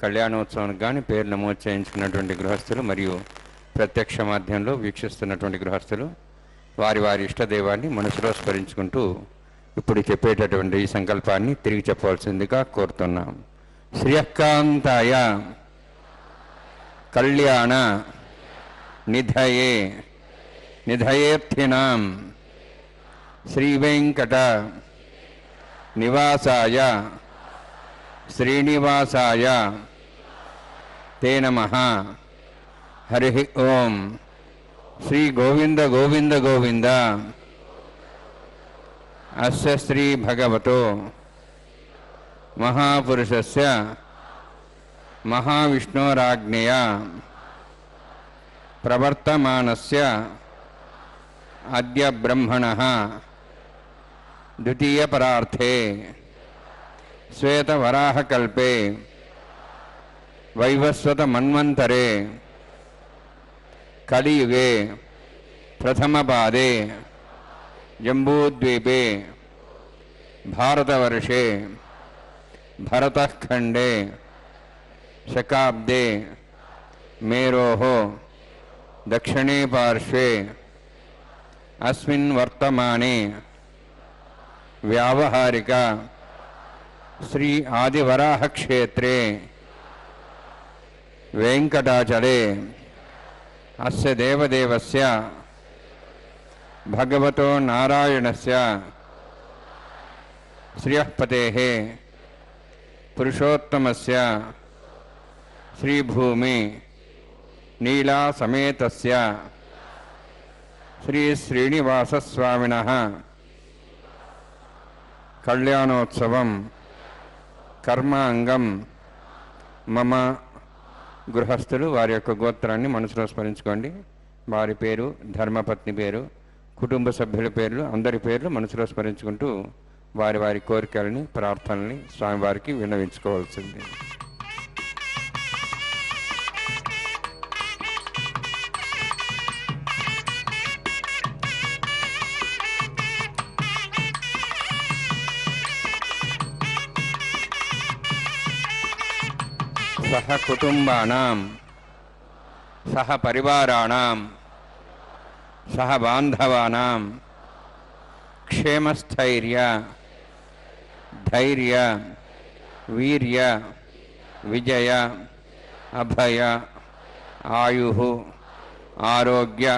కళ్యాణోత్సవానికి కానీ పేరు నమోదు చేయించుకున్నటువంటి గృహస్థులు మరియు ప్రత్యక్ష మాధ్యమంలో వీక్షిస్తున్నటువంటి గృహస్థులు వారి వారి ఇష్టదైవాన్ని మనసులో స్మరించుకుంటూ ఇప్పుడు చెప్పేటటువంటి ఈ సంకల్పాన్ని తిరిగి చెప్పవలసిందిగా కోరుతున్నాం. శ్రియకాంతాయ కళ్యాణ నిధయే నిధయేర్థినాం శ్రీవేంకట నివాసాయ శ్రీనివాసాయ తే నమః. హరి ఓం. శ్రీ గోవింద గోవింద గోవింద అస్య శ్రీ భగవతో మహాపురుషస్య మహావిష్ణోరాజ్ఞయ ప్రవర్తమానస్య అద్య బ్రహ్మణః ద్వితీయపరార్థే శ్వేతవరాహకల్పే వైవస్వత మన్వంతరే కలియుగే ప్రథమపాదే జంబూద్వీపే భారతవర్షే భరతఖండే శకాబ్దే మేరోః దక్షిణే పార్శ్వే అస్మిన్ వర్తమానే వ్యావహారిక శ్రీ ఆదివరాహ క్షేత్రే వెంకటాచలే అస్య దేవదేవస్య భగవతో నారాయణస్య శ్రియఃపతేః పురుషోత్తమస్య శ్రీభూమి నీలా సమేతస్య శ్రీ శ్రీనివాసస్వామినః కళ్యాణోత్సవం కర్మాంగం మమ. గృహస్థులు వారి యొక్క గోత్రాన్ని మనసులో స్మరించుకోండి. వారి పేరు, ధర్మపత్ని పేరు, కుటుంబ సభ్యుల పేర్లు, అందరి పేర్లు మనసులో స్మరించుకుంటూ వారి వారి కోరికలని, ప్రార్థనల్ని స్వామివారికి విన్నవించుకోవాల్సింది. సహ కుటుంబానాం సహ పరివారాణాం సహ బాంధవానాం క్షేమస్థైర్య ధైర్య వీర్య విజయ అభయ ఆయుః ఆరోగ్య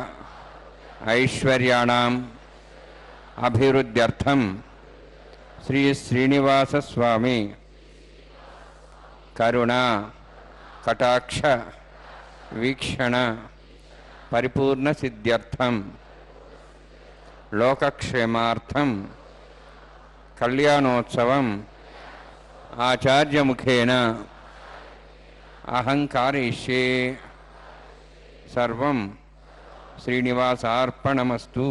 ఐశ్వర్యాణాం అభివృద్ధ్యర్థం శ్రీ శ్రీనివాస స్వామి కరుణ కటాక్ష వీక్షణ పరిపూర్ణ సిద్ధ్యర్థం లోకక్షేమార్థం కళ్యాణోత్సవం ఆచార్యముఖేన అహం కారయిష్యే. సర్వం శ్రీనివాసార్పణమస్తు.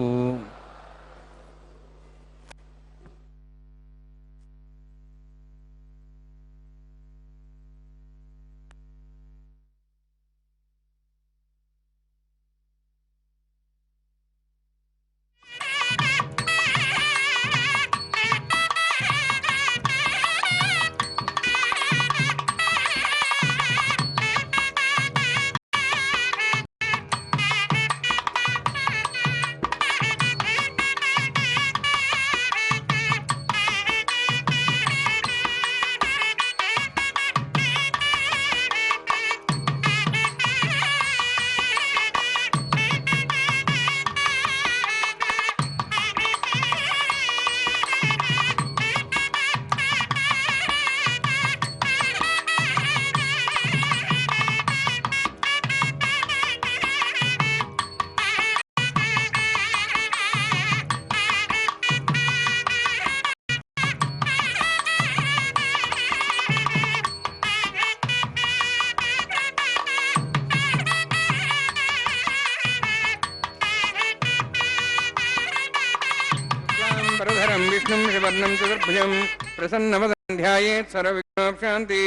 विष्णुं शिवर्णं चतुर्भुजं प्रसन्नवदनं ध्यायेत् सर्वविघ्नोपशान्ति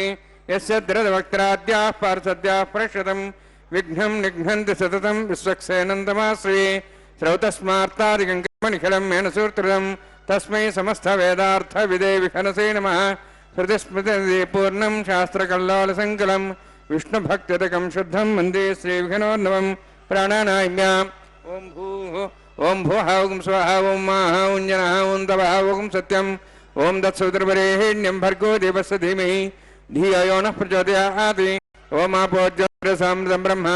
यस्य द्रवक्त्राद्याः पार्षद्याः प्रशतं विघ्नं निघ्नन्ति सततं विश्वक्सेनन्दमाश्रये श्रौतस्मार्तादिकं कर्मनिखिलं येन सूत्रं तस्मै समस्तवेदार्थविदे विखनसे नमः श्रुतिस्मृति पूर्णं शास्त्रकल्लोलसङ्कलं विष्णुभक्तिरकं शुद्धं वन्दे श्रीविघ्नोर्नवं प्राणानायम्याम् ओं भूः ओं भुवः ओं स्वः ओं माः ओं जनः ओं तवः ओं सत्यम् ओं तत्सवितुर्वरेण्यं भर्गो देवस्य धीमहि धियो यो नः प्रचोदयात् ओम् आपो ज्योतिरसामृतं ब्रह्म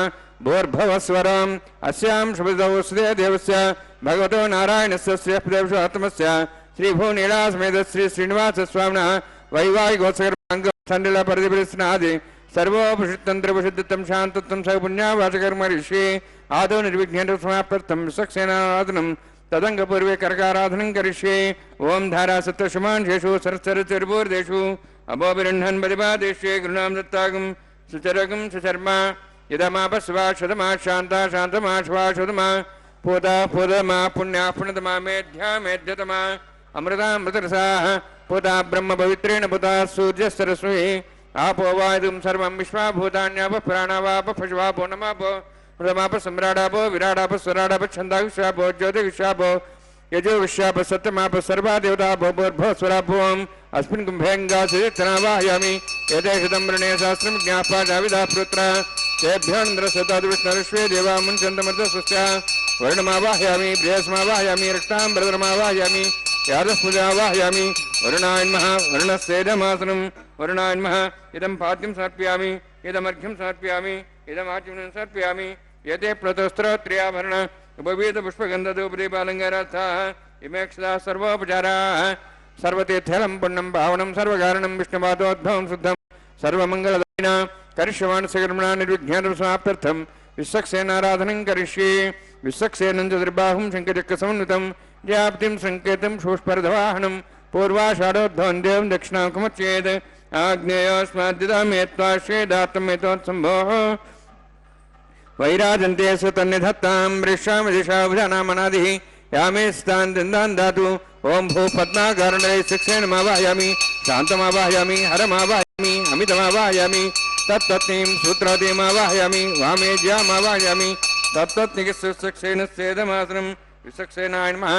भूर्भुवस्वरम् अस्यां शुभदौ सुदे देवस्य भगवतो नारायणस्य श्रीदेवशोत्तमस्य श्रीभूनीलासमेत श्री श्रीनिवासस्वामिनः वैवाहिकोत्सकर्माङ्गसण्डिलपरिधिप्रश्नादि सर्वोपषित्तन्त्रपषिद्धं शान्तत्वं सपुण्यावाचकर्मरिष्ये आदौ निर्विघ्नेन समाप्त्यर्थं विश्वक्सेनाराधनं तदङ्गपूर्वे कर्काराधनं करिष्ये ओं धारासत्त्वशमांशेषु सरस्वरचर्वोर्देषु अभोभिरह्णन् प्रतिपादेष्ये गृणां दत्तागं सुचरगं सुचर्मा यदमापस्वा शतमा शान्ता शान्तमा श्वा शतमा पूता पूतमा पुण्या पुण्यतमा मेध्या मेध्यतमा अमृतामृतरसाः पूता ब्रह्म पवित्रेण पूता सूर्यसरस्वती आपो वायुं सर्वं विश्वाभूतान्याप प्राणावाप पशुवापो नमापो मृतमाप सम्राडापो विराडाप स्वराडाप छन्दाविश्वापो ज्योतिविश्वापो यजो विश्वाप सत्यमाप सर्वा देवतापो भूर्भुवः स्वरापोम् अस्मिन् कुम्भेऽङ्गासुचित्तनावाहयामि एतेषु वृणे सहस्रं ज्ञापाजाविधा पुत्रा तेभ्योऽन्द्रसताद्विष्णुर्विश्वे देवा मुञ्चन्तमर्दस्वस्य वर्णमावाहयामि बृहस्मावाहयामि रक्ताम्बरधरमावाहयामि यादस्पुजावाहयामि वरुणाय नमः वरुणस्येदमासनं वरुणाय नमः इदं पाद्यं समर्पयामि इदमर्घ्यं समर्पयामि इदमाचमनं समर्पयामि यते प्लतस्त्रोत्र्याभरण उपवीतपुष्पगन्धधूपदीपालङ्कारार्थाः इमेक्षदा सर्वोपचाराः सर्वतीर्थलं पुण्यं पावनं सर्वकारणं विष्णुपादोद्भवं शुद्धं सर्वमङ्गलदायिना करिष्यमाणस्य निर्विघ्नेन समाप्त्यर्थं विश्वक्सेनाराधनं करिष्ये विश्वक्सेनं चतुर्बाहुं शङ्खचक्रसमन्वितं व्याप्तिं सङ्केतं शोष्पर्धवाहनं पूर्वाषाढोद्धवं देवं दक्षिणामुखमुच्येत् आग्नेयोस्माद्दिदामेत्वाश्वेदात्तमेतोत्सम्भोः वैराजन्ते सुतन्निधत्तां वृषामदिशाभुजानामनादिः यामे स्तान् दन्दान् दातु ओं भूपद्माकारणरे शिक्षेणमावाहयामि शान्तमावाहयामि हरमावाहयामि अमितमावाहयामि तत्तत्नीं सूत्रवतीमावाहयामि वामे ज्यामावाहयामि तत्तत्निकस्येन सेदमासनं विश्वक्सेनाय नमः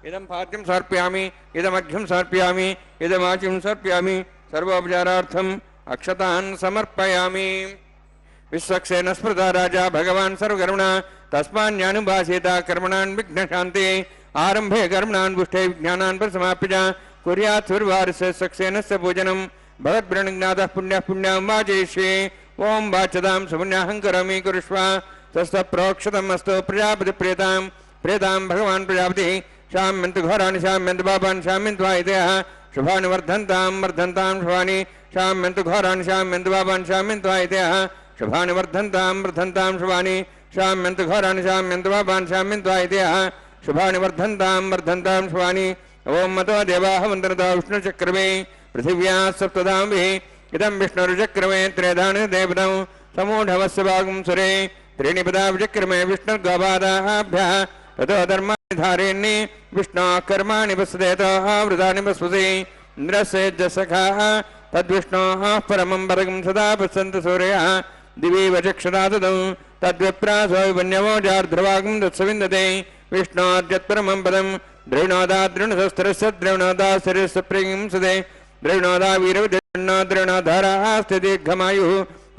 इदं पाद्यं समर्पयामि इदमर्घ्यं समर्पयामि इदमाचिं समर्पयामि सर्वोपचारार्थम् अक्षतान् समर्पयामि विश्वक्सेन स्मृता राजा भगवान् सर्वकर्मणा तस्मान्यानुभासेता कर्मणान् विघ्नशान्ते आरम्भे कर्मणान् पुष्टे विज्ञानान् परिसमाप्य कुर्यात् सुर्वारस्य सक्सेनस्य पूजनं भगवद्ब्रह्मज्ञातः पुण्यः पुण्यां वाचयिष्ये ओं वाचतां सुपुण्याहं करोमि कुरुष्व तस्तप्रोक्षतम् अस्तु प्रजापतिप्रियतां प्रेतां भगवान् प्रजापतिः शाम्यन्तु घोराणि शाम्यन्तु पापान् शाम्यन्तु वायितयः शुभानि वर्धन्तां वर्धन्तां शुभानि शाम्यन्तु घोराणि शाम्यन्तु पापान् शाम्यन्तु वायितयः शुभानि वर्धन्तां वर्धन्तां शुभानि शाम्यन्तु घोराणि शाम्यन्तु पापान् शाम्यन्तु वायितयः शुभानि वर्धन्तां वर्धन्तां शुभानि ओं मतो देवाः वन्दनतो विष्णुचक्रमे पृथिव्याः सप्तधाम्भिः इदं विष्णुर्चक्रमे त्रेधानि देवतौ समूढवस्य भागं सुरे त्रीणि पदा विचक्रमे विष्णुर्गोपादाभ्यः ततो धर्माणि धारेण्ये विष्णोः कर्माणि पश्येतः वृतानि पश्यसि इन्द्रस्य जसखाः तद्विष्णोः परमं पदकं सदा पश्यन्तु सूर्यः दिवि वचक्षदा तदौ तद्विप्रासो विपन्यवो जार्ध्रवागं तत्सविन्दते विष्णोर्यत्परमं पदं द्रविणोदा द्रोणशस्त्रस्य द्रविणोदा शरीरस्य प्रियं सदे द्रविणोदा वीरविद्यन्नो द्रविणोधाराः दीर्घमायुः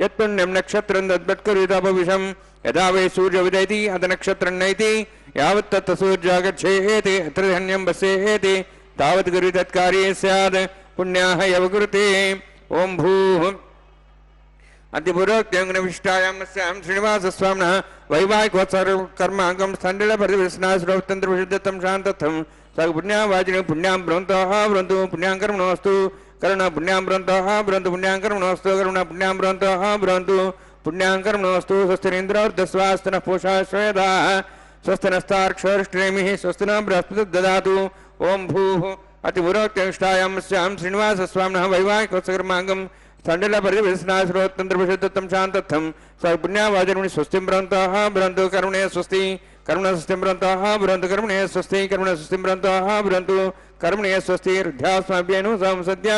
यत्पुण्यं नक्षत्रं तद्वत्कुरुतापविशं यदा वै सूर्योदयति अथ नक्षत्रं नयति यावत् तत् सूर्यागच्छेति अत्र धन्यं वसेति तावत् गुरु तत्कार्ये स्यात् पुण्याः यव कुरुते ओं भूः अतिपूर्वोक्त्यङ्गविष्टायामस्यां श्रीनिवासस्वामिनः वैवाहिकोत्सवकर्माङ्गं स्थण्डिलपरिविस्नाश्रोतन्त्रविशुद्धं शान्तत्वं सपुण्यां वाचिनं पुण्यां ब्रवन्तः ब्रवन्तु पुण्यां कर्मणोऽस्तु करुणा पुण्यां ब्रवन्तः ब्रवन्तु पुण्यां कर्मणोऽस्तु करुणा पुण्यां ब्रवन्तः ब्रवन्तु पुण्यां कर्मणोऽस्तु स्वस्तिरेन्द्रोर्धस्वास्तनः पूषा श्वेदाः स्वस्तिनस्तार्क्षोरिष्टनेमिः स्वस्तिनः बृहस्पतिः ददातु ओं भूः अतिपूर्वोक्त्यङ्गविष्टायामस्यां श्रीनिवासस्वामिनः वैवाहिकोत्सवकर्माङ्गं स्थण्डिलपरिविस्नाश्रोतन्त्रविशुद्धं शान्तत्वं सपुण्यावाचरमणि स्वस्तिं ब्रवन्तः ब्रवन्तु करुणे स्वस्ति करुणस्वस्तिं ब्रवन्तः ब्रवन्तु करुणे स्वस्ति करुणस्वस्तिं ब्रवन्तः ब्रवन्तु करुणे स्वस्ति हृद्यास्माभ्येनु सद्य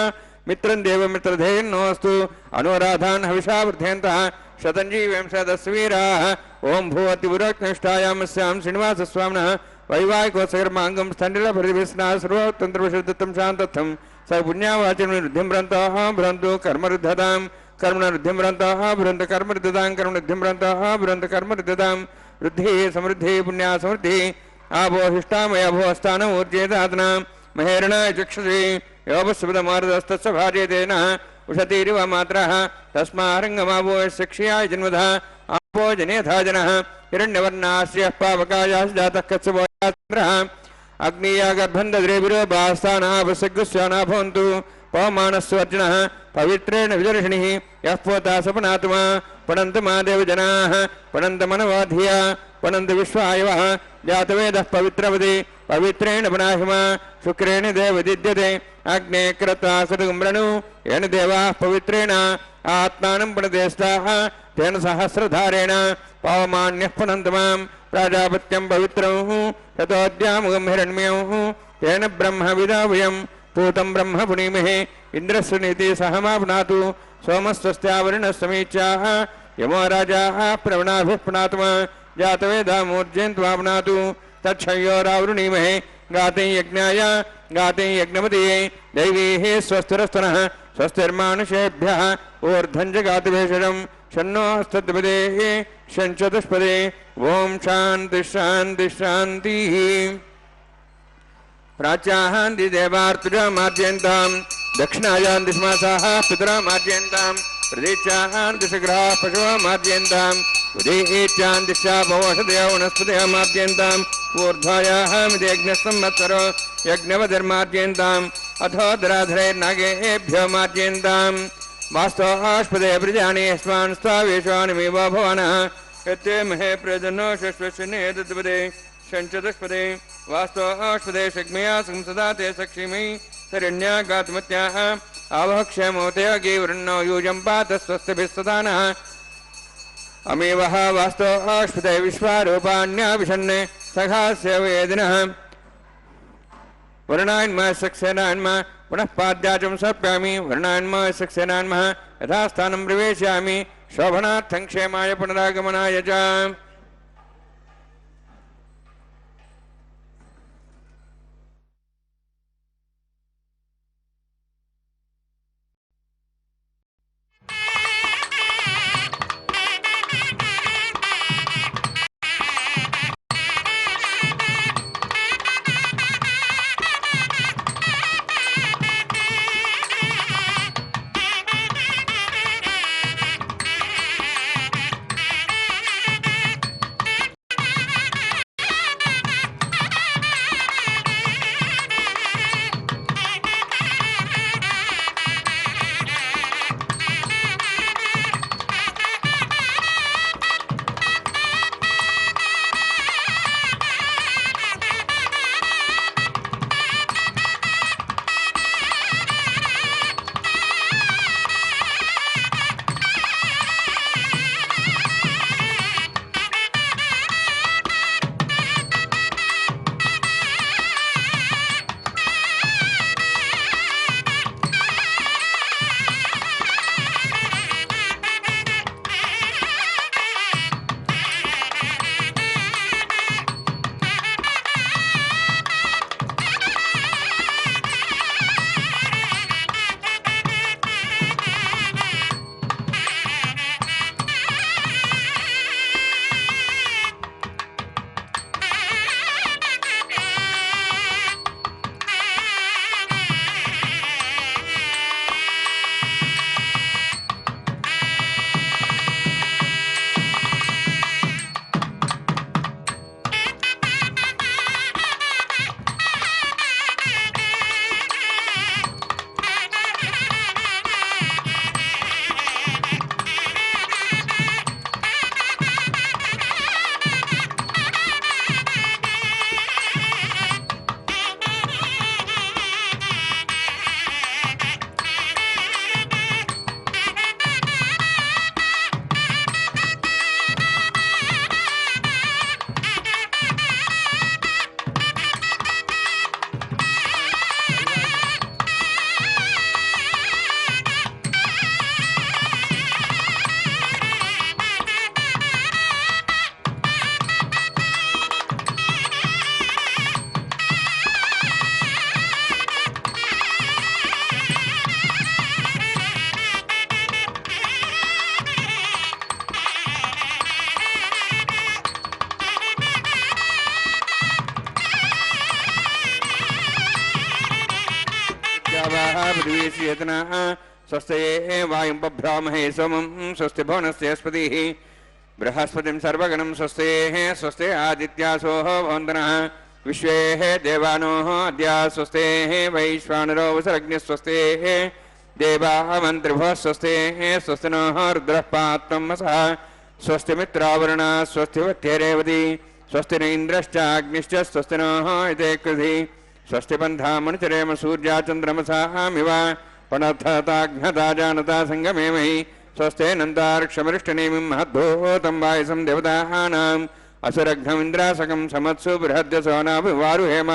मित्रं देवमित्रधेयन्नोऽस्तु अनुराधान् हविषा वर्धयन्तः शतञ्जीविंशदस्वीराः ओं भूवतिपुरोक्तनिष्ठायामस्यां श्रीनिवासस्वामिनः वैवाहिकोत्सवकर्माङ्गं स्थण्डिलपरिविस्नाश्रोतन्त्रविशुद्धं शान्तत्वं स पुण्यावाचन वृद्धिं भ्रंतः भ्रंतु कर्मरुद्धतां कर्मणवृद्धिं भ्रंतः भ्रंत कर्मरुद्धतां कर्मवृद्धिं भ्रंतः भ्रंत कर्मरुद्धतां वृद्धि समृद्धि पुण्या समृद्धि आभोहिष्टामयाभोस्थानम् ऊर्जेदात्ना महेरणाय चक्षुषे योपस्वदमार्दस्तस्य भार्यतेन उषतीरिव मात्रः तस्मारङ्गमावो शिक्ष्याय जन्मधः आपो जनेथा जनः हिरण्यवर्णास्य पावकायाश्च जातः कच्छपो चन्द्रः अग्नीया गर्भन्धद्रेभिरो बास्थानापसग्रस्याना भवन्तु पवमानस्वर्जनः पवित्रेण विदर्शिनिः यः पोता सपनात्मा पठन्तु मा देवजनाः पठन्त मनवाधिया पठन्त विश्वायवः जातवेदः पवित्रवति पवित्रेण पुनाहिमा शुक्रेण देवदिद्यते अग्ने कृत्वा सदुम्रणु येन देवाः पवित्रेण आत्मानं प्रणदेष्टाः तेन सहस्रधारेण पावमान्यः पुनन्तु मां प्राजापत्यं पवित्रं ततोऽद्यामुगं हिरण्मयं तेन ब्रह्म विदावयं पूतं ब्रह्म पुनीमहे इन्द्रस्वनीति सहमा पुनातु सोमस्वस्त्यावरुणस्समीच्याः यमो राजाः प्रवणाभिः पुनात्मा जातवेदामूर्जयन्त्वा पुनातु तच्छयोरावृणीमहे गाते यज्ञाय गाते यज्ञपतये दैवीः स्वस्तिरस्तनः स्वस्तिर्मानुषेभ्यः ऊर्ध्वं च गातुभेषजं शन्नोस्तद्पदेः शञ्चतुष्पदे ओम शांति शांति शांतिः प्राच्याहान्ति देवार्तुजामाद्यन्तां दक्षिणायान्ति समासाः पितरामाद्यन्तां प्रदेशाहान्ति सग्रहाः पशुमाद्यन्ताम् उदीच्यान्तिश्चापवोषधयो वनस्पतयमाद्यन्ताम् ऊर्ध्वायाहमिदेज्ञसंवत्सरो यज्ञवधर्माद्यन्ताम् अथो दराधरैर्नागेभ्यो माद्यन्ताम् वास्तवास्पदे प्रजाने स्वान् स्थावेशानमेव भवानः यत्ते महे प्रजनो शश्वशने दत्पदे शञ्चतुष्पदे वास्तवास्पदे शग्मया संसदा ते सक्षिमि शरण्या गातमत्याः आवहक्षमोते अगेवृन्नो यूजं पात स्वस्तिभिः सदानः अमेवः वास्तवास्पदे विश्वारूपाण्याभिषन्ने सखास्य वेदिनः वर्णान्मः सक्सेनान्मः पुनः पाद्याचं सर्प्यामि वर्णान्मः सक्सेनान्मः यथास्थानं प्रवेशयामि शोभनार्थं क्षेमाय पुनरागमनाय च गावः पृथिवी श्रियतनः स्वस्ति वायुं बभ्रामहे सोमं स्वस्ति भुवनस्यस्पतिः बृहस्पतिं सर्वगणं स्वस्ति स्वस्ति आदित्यासोः भवन्तनः विश्वे देवानोः अद्या स्वस्ति वैश्वानरो वसुरग्निः स्वस्ति देवामन्त्रिभुवः स्वस्ति स्वस्ति नः रुद्रः पात्वमसः स्वस्ति मित्रावरुणः स्वस्ति वत्यरेवती स्वस्ति न इन्द्रश्चाग्निश्च स्वस्ति नः इते कृधि स्वस्ति पन्थामनुचरेम सूर्या चन्द्रमसामिव पणथताघ्नता जानता सङ्गमे महि स्वस्ते नन्तार्क्षमरिष्टनेमिं महद्भूतं वायसं देवतानाम् असुरघ्नमिन्द्रासकं समत्सु बृहद्यसोनाभिवारुहेम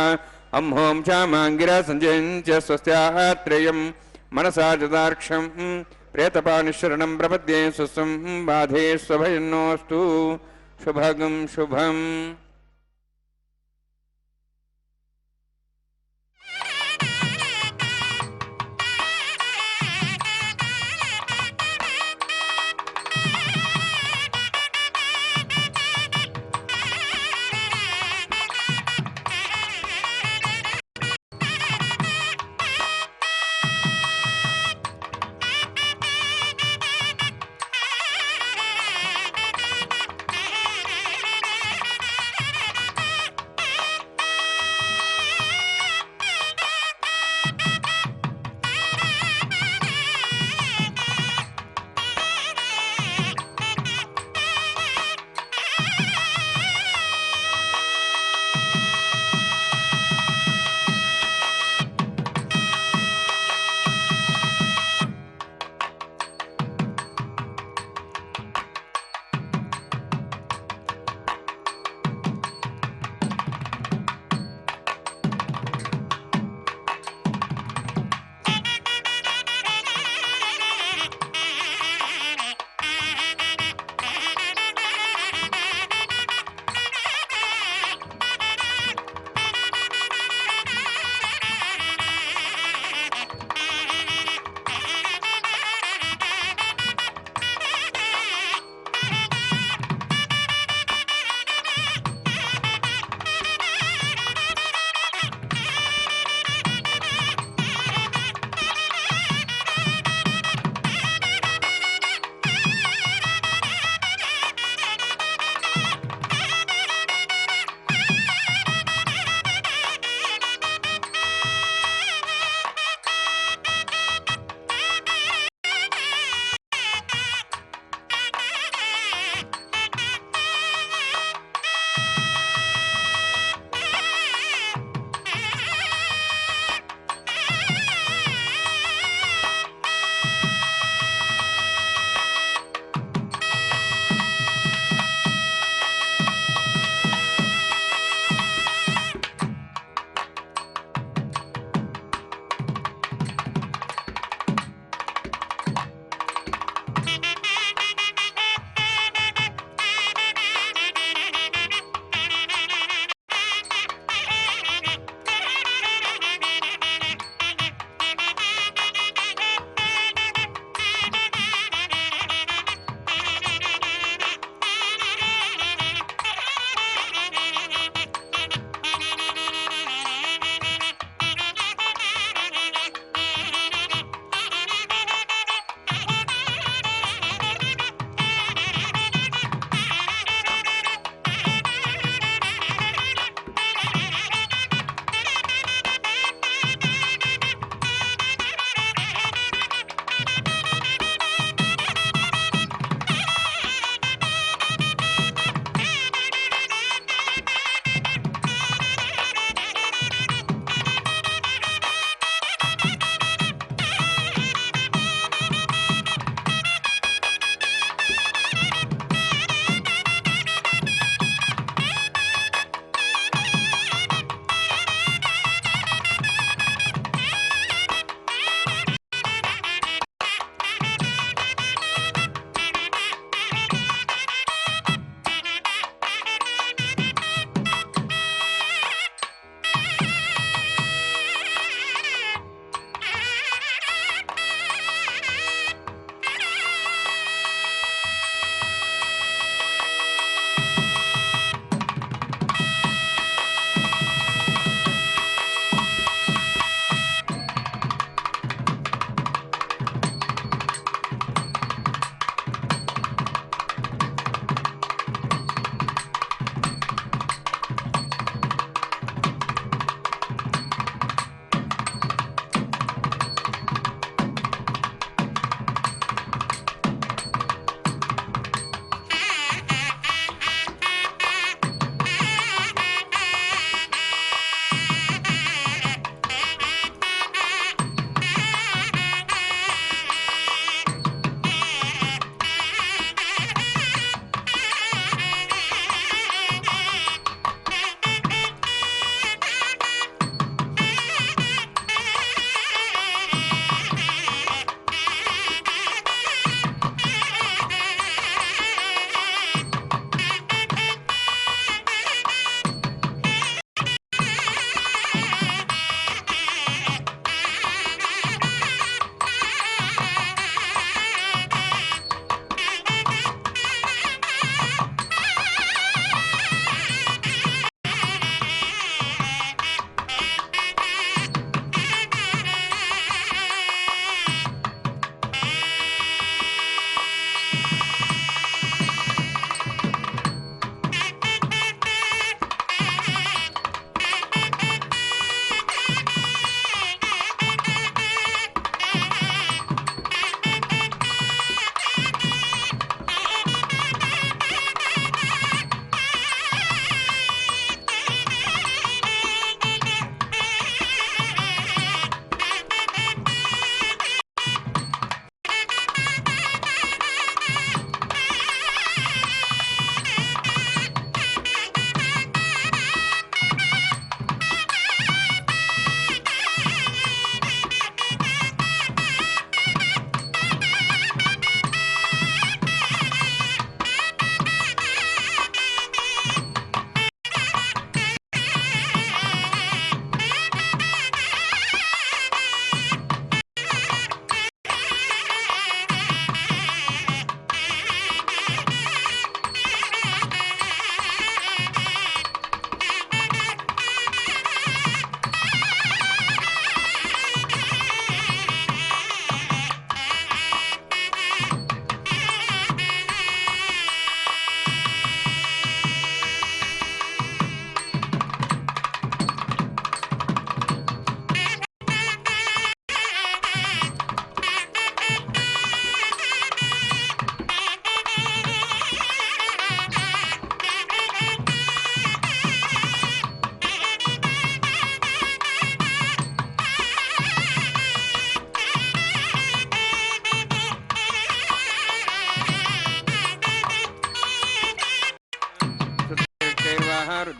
अंहों चामाङ्गिरा सञ्जयञ्च स्वस्त्यात्रेयं मनसा जदार्क्षं प्रेतपानिशरणं प्रपद्ये स्वस्तं बाधे स्वभयन्नोऽस्तु शुभगं शुभम्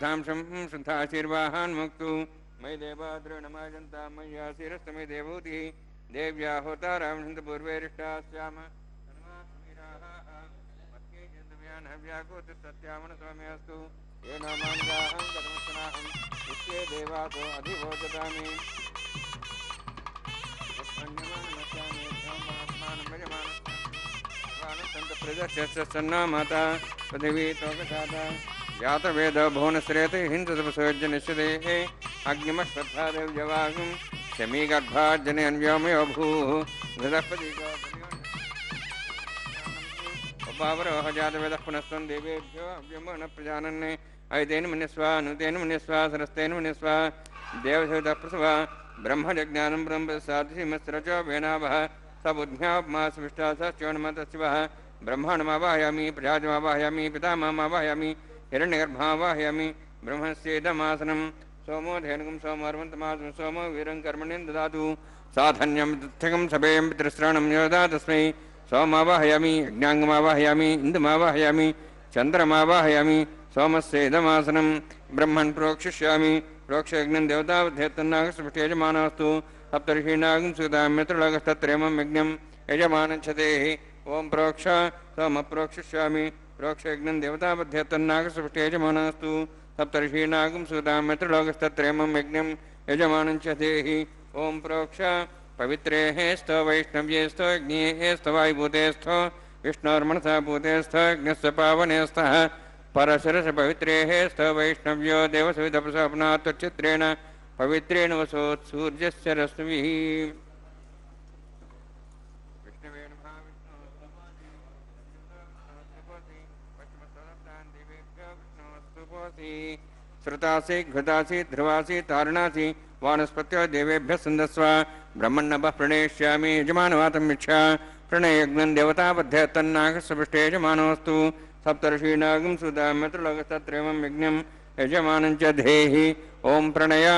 शुद्धांशं शुद्धाशीर्वाहान्मुक्तु मयि देवाद्रोणमाजन्ता मय्याशीरस्तमयि देवूतिः देव्या होतारामहन्तपूर्वैरिष्टाः स्याम व्याकोत्सत्यामनस्वामी अस्तु ये नामाङ्गाहं कथमस्तनाहं नित्ये देवासो अधिभोजतामि प्रजस्यन्ना पृथिवी तोकजाता जातवेद भुवनश्रेते हिंसतपसोज्य निश्चिते अग्निमश्रद्धा देव्यवाहुं शमीगर्भार्जने अन्व्योमयो भूः घृतपतिको पावरोह जातवेदः पुनस्त्वं देवेभ्यो अव्यमो न प्रजानन्ने अयतेन मन्यस्वा अनुतेन मन्यस्वा सरस्तेन मन्यस्वा देवसवितः प्रसवा ब्रह्मजज्ञानं ब्रह्मसाधिमस्रचो वेनावः सबुद्ध्यापमासविष्टा सच्योन्मतशिवः ब्रह्माण्डमावाहयामि प्रजाजमावाहयामि पितामहमावाहयामि हिरण्यगर्भावाहयामि ब्रह्मस्येदमासनं सोमो धेनुकं सोमर्वन्तमासं सोमो वीरं कर्मणिं ददातु साधन्यं तथ्यकं सभेयं पितृश्रवणं योदा तस्मै सोमावाहयामि यज्ञाङ्गमावाहयामि इन्दुमावाहयामि चन्द्रमावाहयामि सोमस्येदमासनं ब्रह्मन् प्रोक्षिष्यामि प्रोक्षयज्ञं देवतावध्येत्तन्नागस्पृष्टे यजमानस्तु सप्तर्षीणागं सुदाम्यत्रलोकस्तत्रेमं यज्ञं यजमानच्छतेः ओं प्रोक्ष सोमप्रोक्षिष्यामि प्रोक्षयज्ञं देवतावध्येत्तन्नागस्पृष्टे यजमानस्तु सप्तर्षीणागं सुदाम्यत्रलोकस्तत्रेमं यज्ञं यजमानच्छतेः ओं प्रोक्ष पवित्रेः स्तो वैष्णव्ये स्तो यज्ञे स्तो वायुभूते स्तो विष्णोर्मनसा भूते स्तो यज्ञस्य पावने स्तः परशरस पवित्रेः स्तो वैष्णव्यो देवसविदपसपनात्वच्छिद्रेण पवित्रेण वसोत् सूर्यस्य रश्मिः श्रुतासि घृतासि ध्रुवासि तारणासि वानस्पत्यो देवेभ्यः सन्दस्व ब्रह्मण्णभः प्रणेष्यामि यजमानवातं मिच्छा प्रणयज्ञं देवताबध्यतन्नागस्पृष्टे यजमानोऽस्तु सप्तर्षीणागं सुदाम्यत्रलोकस्तत्रेमं यज्ञं यजमानं च धेहि ओं प्रणय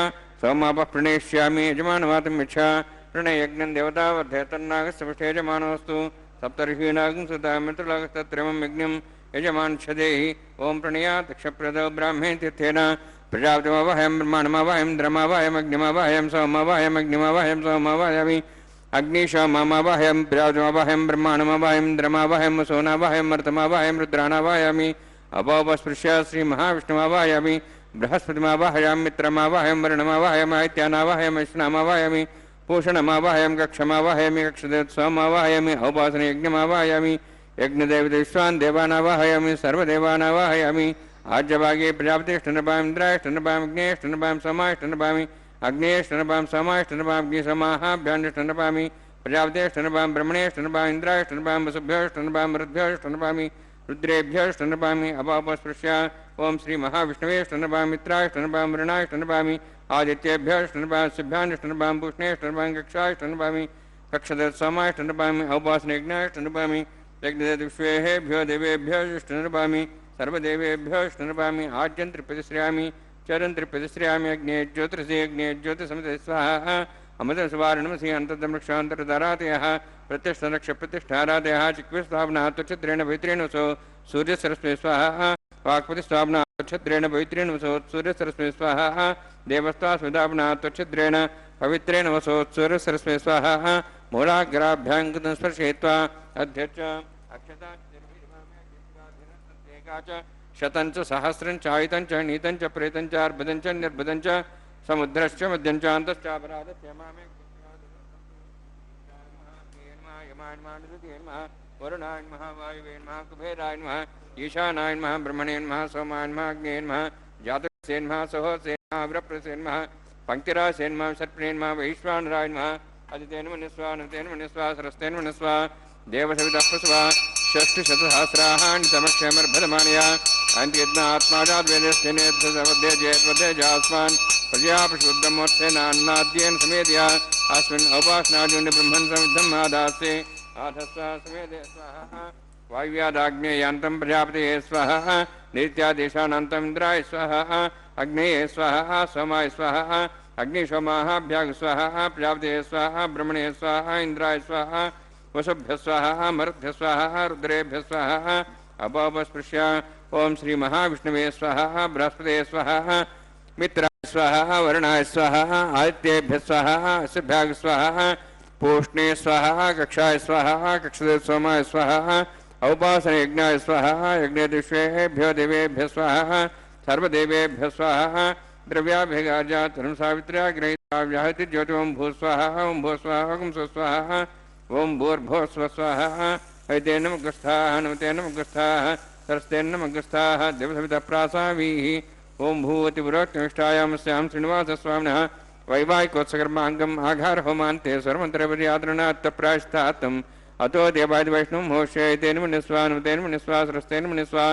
सोमापः प्रणेष्यामि यजमानवातं मिच्छा प्रणयज्ञं देवताबध्यतन्नागस्पृष्टे यजमानोऽस्तु सप्तर्षीणागं सुदाम्यत्रलोकस्तत्रेमं यज्ञं यजमानं च धेहि ओं प्रणयात् क्षप्रदो ब्राह्मे तीर्थेन प्रजापतिमवाहयं ब्रह्माण्डमवाहयं द्रमावाहयम् अग्निमवाहयं सोमवाहयम् अग्निमवाहयं सोमवाहयामि अग्निशोममावाहयं प्रजापतिमवाहयं ब्रह्माण्डमवाहयं द्रमावाहयं सोनावाहयं मर्तमावाहयं रुद्राणावाहयामि अपोपस्पृश्य श्रीमहाविष्णुमावाहयामि बृहस्पतिमावाहयामि मित्रमावाहयं वरुणमावाहयम् आदित्यानावाहयम् अश्विनामावाहयामि पूषणमावाहयं कक्षमावाहयामि कक्षदेवोत्सवमावाहयामि औपासनयज्ञमावाहयामि यज्ञदेवदेश्वान् देवानावाहयामि सर्वदेवानावाहयामि आज्यभागे प्रजापतिष्ठनपां इन्द्राष्टनपां अग्नेष्टनपां सोमाष्टनपामि अग्नेष्टनपां सोमाष्टनपां अग्निसमाहाभ्यान्ष्टनपामि प्रजापतिष्ठनपां ब्रह्मणेष्टनपां इन्द्राष्टनपां वसुभ्योष्टनपां रुद्भ्योष्टनपामि रुद्रेभ्योष्टनपामि अपापस्पृश्य ओं श्रीमहाविष्णवेष्टनपां मित्राष्टनपां वरुणाष्टनपामि आदित्येभ्योष्टनपां सिभ्यान्ष्टनपां पूष्णेष्टनपां कक्षाष्टनपामि कक्षदत्सोमाष्टनपामि औपासनयज्ञाष्टनपामि यज्ञदविश्वेभ्यो देवेभ्योष्टनपामि सर्वदेवेभ्यो नृपामि आज्यं त्रिपतिश्रयामि चरं त्रिपतिश्रयामि अग्ने ज्योतिषे अग्ने ज्योतिषमते स्वाहा अमृतं सुवारणमसि अन्तर्दमृक्षान्तरधरातयः प्रतिष्ठनक्षप्रतिष्ठारातयः चिक्विस्थापना त्वच्छिद्रेण पवित्रेण वसो सूर्यसरस्वे स्वाहा वाक्पतिस्थापना त्वच्छिद्रेण पवित्रेण वसो सूर्यसरस्वे स्वाहा देवस्त्वास्वदापना त्वच्छिद्रेण पवित्रेण वसो सूर्यसरस्वे स्वाहा मूलाग्राभ्याङ्कृतं स्पर्शयित्वा अध्यक्ष अक्षता शतंच सहस्रंच आयतंच नीतंच प्रेतंच अर्बुदंच निर्बुदंच समुद्रश्च मध्यंच अंतश्चापराधस्य मामे वरुणाय नमः वायुवे नमः कुबेराय नमः ईशानाय नमः ब्रह्मणे नमः सोमाय नमः अग्ने नमः जातवेदसे नमः सहोसे नमः विप्रसे नमः पंक्तिरासे नमः सर्पणे नमः वैश्वानराय नमः अदितेन मनुस्वा अनुतेन मनुस्वा सरस्तेन मनुस्वा देवसवितः प्रसवा षष्टिशतसहस्राणि समक्षमर्भदमानया अन्त्यज्ञात्माजाद्वेदस्तेनेभ्यवद्येजेत्वदेजास्मान् प्रजापशुद्धमोत्सेनान्नाद्येन समेतया अस्मिन् औपासनार्जुन ब्रह्मन् समिद्धम् आदास्ते आधस्वा समेते स्वाहा वायुव्यादाग्नेयान्तं प्रजापतये स्वाहा नित्यादेशानान्तं इन्द्राय स्वाहा अग्नेये स्वाहा सोमाय स्वाहा अग्निशोमाभ्याग स्वाहा प्रजापतये स्वाहा ब्रह्मणे स्वाहा इंद्राय स्वाहा वसुभ्य स्वाहा मरुभ्य स्वाहा रुद्रेभ्य स्वाहा अपोपस्पृश्य ओम श्री महाविष्णवे स्वाहा बृहस्पते स्वाहा मित्राय स्वाहा वरुणाय स्वाहा आदित्येभ्यः स्वाहा अस्यभ्यः स्वाहा पूष्णे स्वाहा कक्षाय स्वाहा कक्षदे सोमाय स्वाहा औपासने यज्ञाय स्वाहा यज्ञदिष्वेभ्यो देवेभ्यः स्वाहा सर्वदेवेभ्यः स्वाहा द्रव्याभिगाजा तरुण सावित्र्या ग्रहीता व्याहति ज्योतिं भू स्वाहा ओं भू स्वाहा ओं स्वाहा ओं भूर्भुवः स्वः स्वाहा ऐते नमस्ताः नमते नमस्ताः सरस्ते नमस्ताः देवसविता प्रासावीः ओं भूवति पुरोक्तनिष्ठायामस्यां श्रीनिवासस्वामिनः वैवाहिकोत्सकर्माङ्गम् आघार होमान्ते सर्वमन्त्रपर्यादरणात्तप्रायश्चात्तम् अतो देवादि वैष्णवं होष्ये तेन मुनिस्वा नमतेन मुनिस्वा सरस्तेन मुनिस्वा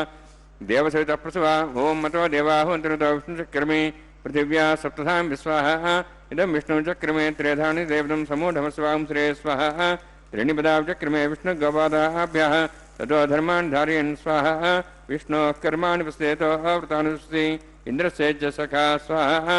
देवसविता प्रसवा ओं मतो देवाहुन्तनुतो विष्णुचक्रमे पृथिव्या सप्तधां विस्वाहा इदं विष्णुचक्रमे त्रेधानि देवतं समूढमस्वां श्रेय स्वाहा त्रीणिपदाचक्रमे विष्णुगवादाभ्यः ततो धर्मान् धारयन् स्वाहा विष्णोः कर्माणि पश्येतोः व्रतानुष्ठि इन्द्रस्य च सखा स्वाहा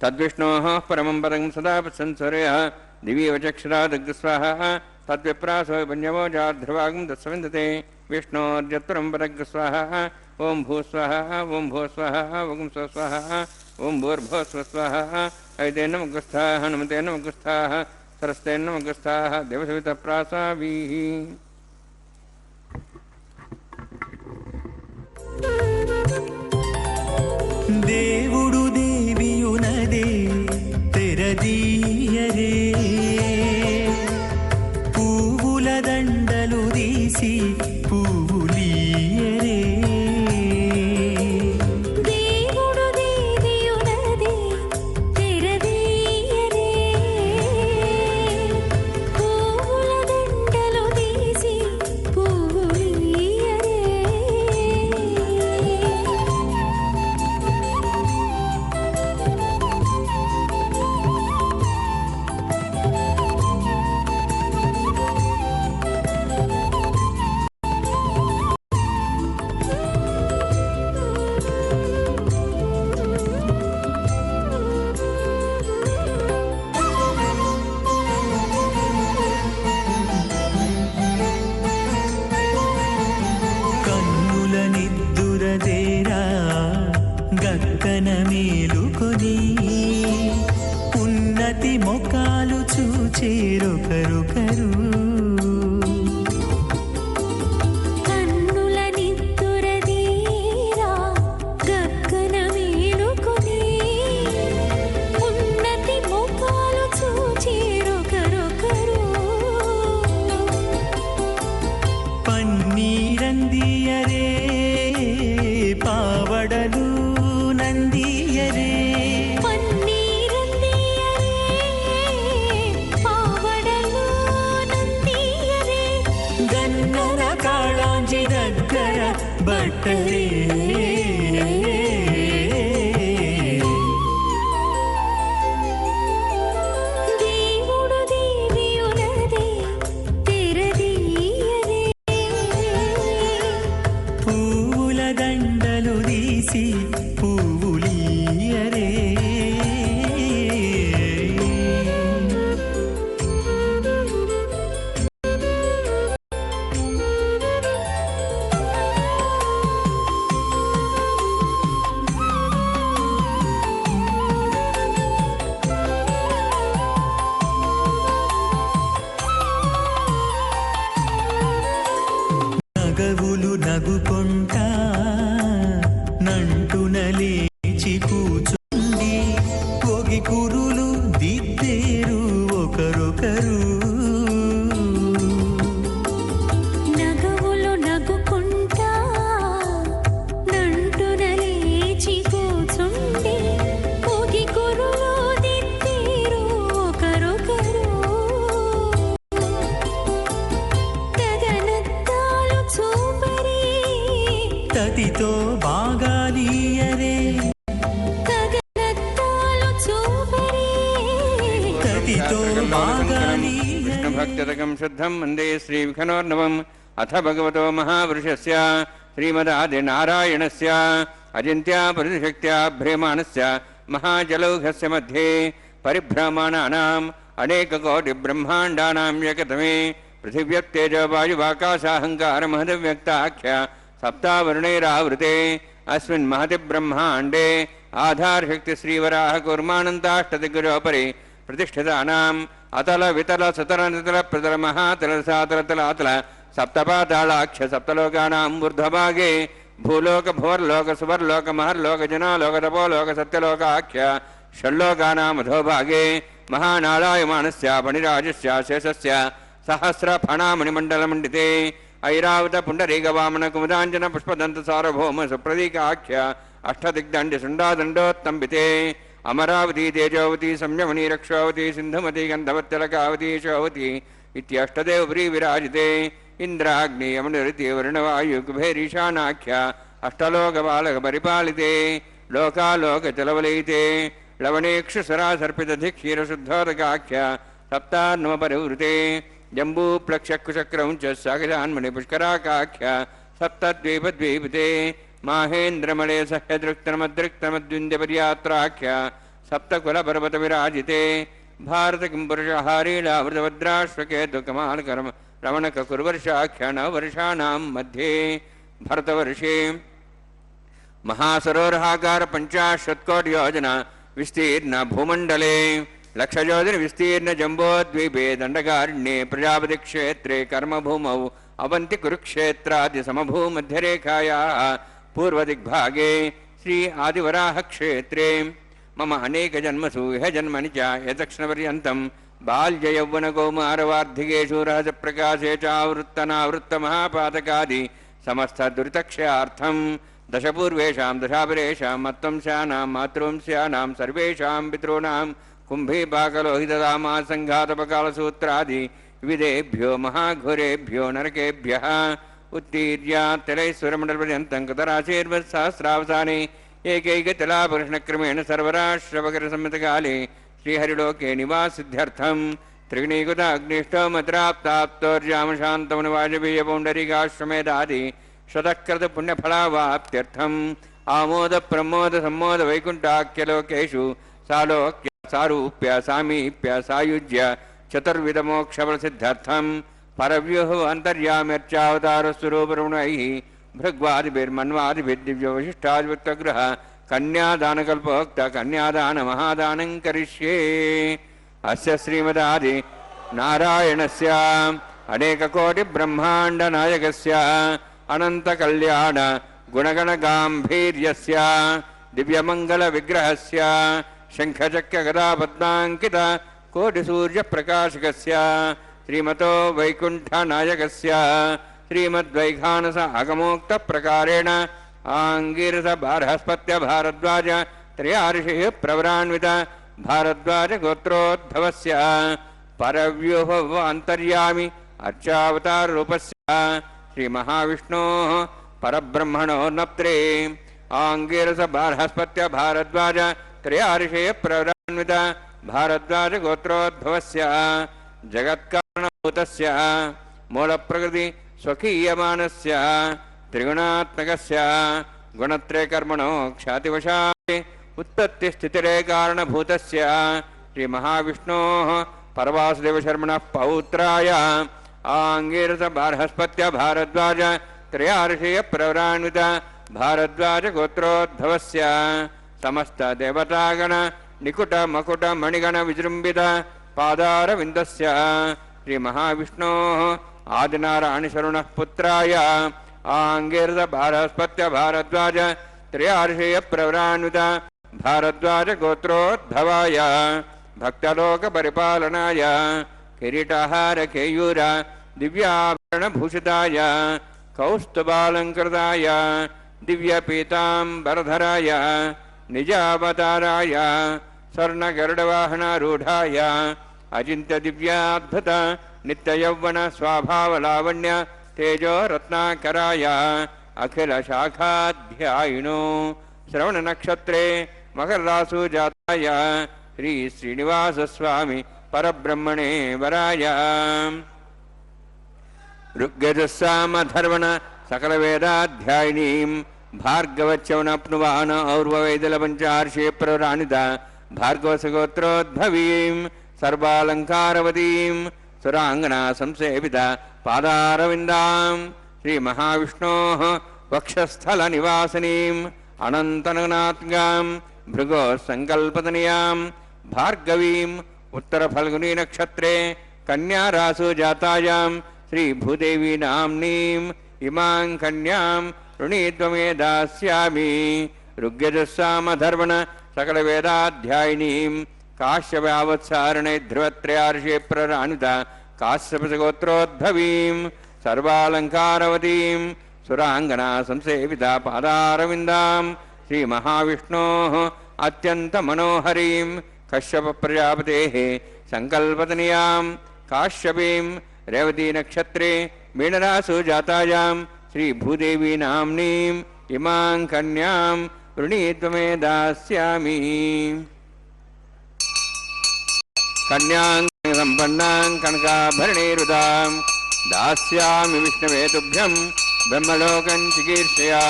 तद्विष्णोः परमं पदं सदा पश्यन्सूर्यः दिवीव चक्षुरादग्स्वाहा तद्विप्रासो वन्यवो जाध्रुवागं तत्सविन्दते विष्णोर्यत्परं पदग्स्वाहा ओं भूस्वाहा ओं भूस्वाहा ओं स्वस्वाहा ओं भूर्भुवः स्वस्वाहा ऐते नमस्ताः नमते नमस्ताः सरस्ते नमस्ताः देवसविता प्रासावीः దేవుడు దేవియునదే తెరదీయరే పువ్వుల దండలు తీసి పువ్వులీయరే దేవుడు దేవియునదే తెరదీయరే పువ్వుల దండలు తీసి పువ్వులీయరే కన్నుల నిద్దురదేరా గక్కన మేలుకొని ఉన్నతి మొకాలు చూచేరొకరొకరు కన్నుల నిద్దురదీరా గగ్గన మేలుకొని ఉన్నతి ముఖాలు చూచేరొకరొకరు పన్నీరందియరే పావడలు నందియరే పన్నీరందియరే పావడలు నందియరే గన్నర కాళాంజి దగ్గర బట్టరే దేవుడు దేవియునదే తెరదీయరే పువ్వుల దండలు తీసి పువ్వులీయరే నగవులు నగుకొంటా నంటున లేచి కూచుండి పొగి కురులు దిద్దేరు ఒకరొకరు నగవులు నగుకుంటా నంటున లేచి కూచుండి పొగి కురులు దిద్దేరు ఒకరొకరు తగనత్తాలు చూపరి తతితో బాగాలీయరే తగనత్తాలు చూపరి తతితో బాగాలీయరే विष्णुभक्तिरकं शुद्धं वन्दे श्रीविखनोर्नवम् अथ भगवतो महापुरुषस्य श्रीमदादिनारायणस्य अचिन्त्यापरिशक्त्या भ्रियमाणस्य महाजलौघस्य मध्ये परिभ्रमाणानाम् अनेककोटिब्रह्माण्डानां एकतमे पृथिव्यक्तेजवायुवाकाशाहङ्कारमहदव्यक्ताख्य सप्तावरुणैरावृते अस्मिन् महति ब्रह्माण्डे आधारशक्ति श्रीवराह कूर्मानन्ताष्टदिग्गजोपरि प्रतिष्ठितानाम् अतल वितल सुतल नितल प्रतल महातल सातल तलातल सप्तपातालाख्य सप्तलोकानां ऊर्ध्वभागे भूलोक भुवर्लोक सुवर्लोक महर्लोक जनालोक तपोलोक सत्यलोकाख्य षण्लोकानां अधोभागे महानारायमाणस्य फणिराजस्य शेषस्य सहस्रफणामणिमण्डलमण्डिते ऐरावत पुण्डरीकवामन कुमुदाञ्जन पुष्पदन्त सार्वभौम सुप्रतीकाख्य अष्टदिग्दण्ड शुण्डादण्डोत्तम्बिते अमरावती तेजोवती संयमनी रक्षावती सिन्धुमती गन्धवत्यलकावती शोवती इत्यष्टदेवपुरी विराजिते इंद्राग्नि यमनिरति वर्णवायु कुबेरीशानाख्य अष्टलोकबालक परिपालिते लोकालोकचलवलयिते लवणेक्षुसरासर्पितधिक्षीरशुद्धोदकाख्य सप्तान्नवपरिवृते जम्बूप्लक्षकुशक्रौञ्च सागजान्मणिपुष्कराकाख्य सप्तद्वीपद्वीपिते माहेन्द्रमले सह्यदृक्तमदृक्तमद्विन्द्यपर्यात्राख्य सप्तकुलपर्वतविराजिते भारत किंपुरुषहारीलावृतभद्राश्वकेतुकमालकरम रमणककुर्वर्षाख्य नववर्षाणां मध्ये भरतवर्षे महासरोवराकार 50 योजना विस्तीर्ण भूमंडले लक्षयोजन विस्तीर्ण जम्बोद्वीपे दंडकारण्ये प्रजापति क्षेत्रे कर्मभूमौ अवंति कुरुक्षेत्रादि समभूमध्यरेखायाः पूर्वदिग्भागे श्री आदिवराह क्षेत्रे मम अनेक जन्मसु यह जन्मनि च यतक्षणपर्यन्तं बाल्ययौवनकौमारवार्धिकेषु रहस्यप्रकाशे चावृत्तनावृत्तमहापातकादि समस्तदुरितक्षयार्थं दशपूर्वेषां दशापरेषां मत्वंस्यानां मातृवंस्यानां सर्वेषां पितॄणां कुम्भीपाकलोहितदामासङ्घातपकालसूत्रादि विविधेभ्यो महाघोरेभ्यो नरकेभ्यः उत्तीर्य तिलैश्वरमण्डलपर्यन्तं कृतराशीर्वत्सहस्रावसाने एकैकतिलाप्रश्नक्रमेण सर्वराश्रवकरसम्मतकाले श्रीहरिलोके निवासिद्ध्यर्थं त्रिगुणीकृत अग्निष्टोमत्राप्ताप्तोर्जामशान्तमनुवाजपेयपौण्डरीकाश्वमेधादि शतकृतपुण्यफलावाप्त्यर्थम् आमोद प्रमोद सम्मोद वैकुण्ठाख्यलोकेषु सालोक्य सारूप्य सामीप्य सायुज्य चतुर्विधमोक्षफलसिद्ध्यर्थं परव्यूह अन्तर्याम्यर्चावतारस्वरूपरुणैः भृग्वादिभिर्मन्वादिभिर्दिव्यवशिष्टादिवृत्तगृह कन्यादानकल्पोक्त कन्यादान महादानं करिष्ये अस्य श्रीमदादि नारायणस्य अनेककोटि ब्रह्मांड नायकस्य अनंत कल्याण गुणगणगाम्भीर्यस्य दिव्यमंगल विग्रहस्य शंखचक्र गदा पद्मांकित कोटि सूर्य प्रकाशकस्य श्रीमतो वैकुंठ नायकस्य श्रीमद्वैखानस आगमोक्त प्रकारेण आंगीरस बृहस्पत्य भारद्वाज त्रयार्षिः प्रवरान्वित भारद्वाज गोत्रोद्भवस्य परव्यूह अंतर्यामि अर्चावतार रूपस्य श्री महाविष्णोः परब्रह्मणो नप्त्रे आंगीरस बृहस्पत्य भारद्वाज त्रयार्षिः प्रवरान्वित भारद्वाज गोत्रोद्भवस्य जगत्कारणभूतस्य मूलप्रकृति स्वकीयमानस्य त्रिगुणात्मकस्य गुणत्रयकर्मणो ख्यातिवशात् उत्पत्तिस्थितिरे कारणभूतस्य श्री महाविष्णोः परवासुदेवशर्मणः पौत्राय आंगीरस बृहस्पत्य भारद्वाज त्रयार्षिः प्रवरान्वित भारद्वाज गोत्रोद्भवस्य समस्त देवतागण निकुट मकुट मणिगण विजृंभित पादारविन्दस्य श्री महाविष्णोः आदिनारायणशरणः पुत्राय आंगीरस बृहस्पत्य भारद्वाज त्रयार्षिः प्रवरान्वित भारद्वाज गोत्रोद्भवाय भक्तलोक परिपालनाय किरीटाहार केयूर दिव्याभरणभूषिताय कौस्तुभालंकृताय दिव्यपीताम्बरधराय निजावताराय स्वर्णगरुडवाहनारूढाय अचिन्त्य दिव्याद्भुत नित्ययौवन स्वाभावलावण्य तेजो रत्नाकराय अखिल शाखाध्यायिनो श्रवण नक्षत्रे मकर रासु जाताय श्री श्रीनिवास स्वामी परब्रह्मणे वराय ऋग्यजुस्सामधर्वण सकल वेदाध्यायिनीं भार्गवच्यवनप्नुवान और्ववैदलपञ्चार्षे प्रवरान्वित भार्गवसगोत्रोद्भवीं सर्वालङ्कारवतीं सुराङ्गना संसेवित पादारविन्दां श्री महाविष्णोः వక్షస్థల నివాసినీం అనంతననాత్గాం భృగో సంకల్పతనయాం భార్గవీం ఉత్తర ఫల్గుని నక్షత్రే కన్యా రాసు జాతాయాం శ్రీ భూదేవి నామ్నీం ఇమాం కన్యాం రుణీత్వమే దాస్యామి ఋగ్యజస్సామధర్వణ సకల వేదాధ్యాయినీం కాశ్యపావత్సారణే ధ్రువత్రయార్షే ప్రరాణిత కాశ్యపగోత్రోద్భవీం సర్వాలంకారవతీం సురాంగనా సంసేవిత పాదారవిందాం శ్రీ మహావిష్ణో అత్యంత మనోహరీం కశ్యప ప్రజాపతే సంకల్పతనయాం కాశ్యపీం రేవతీ నక్షత్రే మీనరాసు జాతాయాం శ్రీ భూదేవి నామ్నీం ఇమాం కన్యాం వృణీత్వమే దాస్యామి కన్యాం సంపన్నాం కనకాభరణీరుదాం దాస్యామి విష్ణవే తుభ్యం బ్రహ్మలోకం చికీర్షయా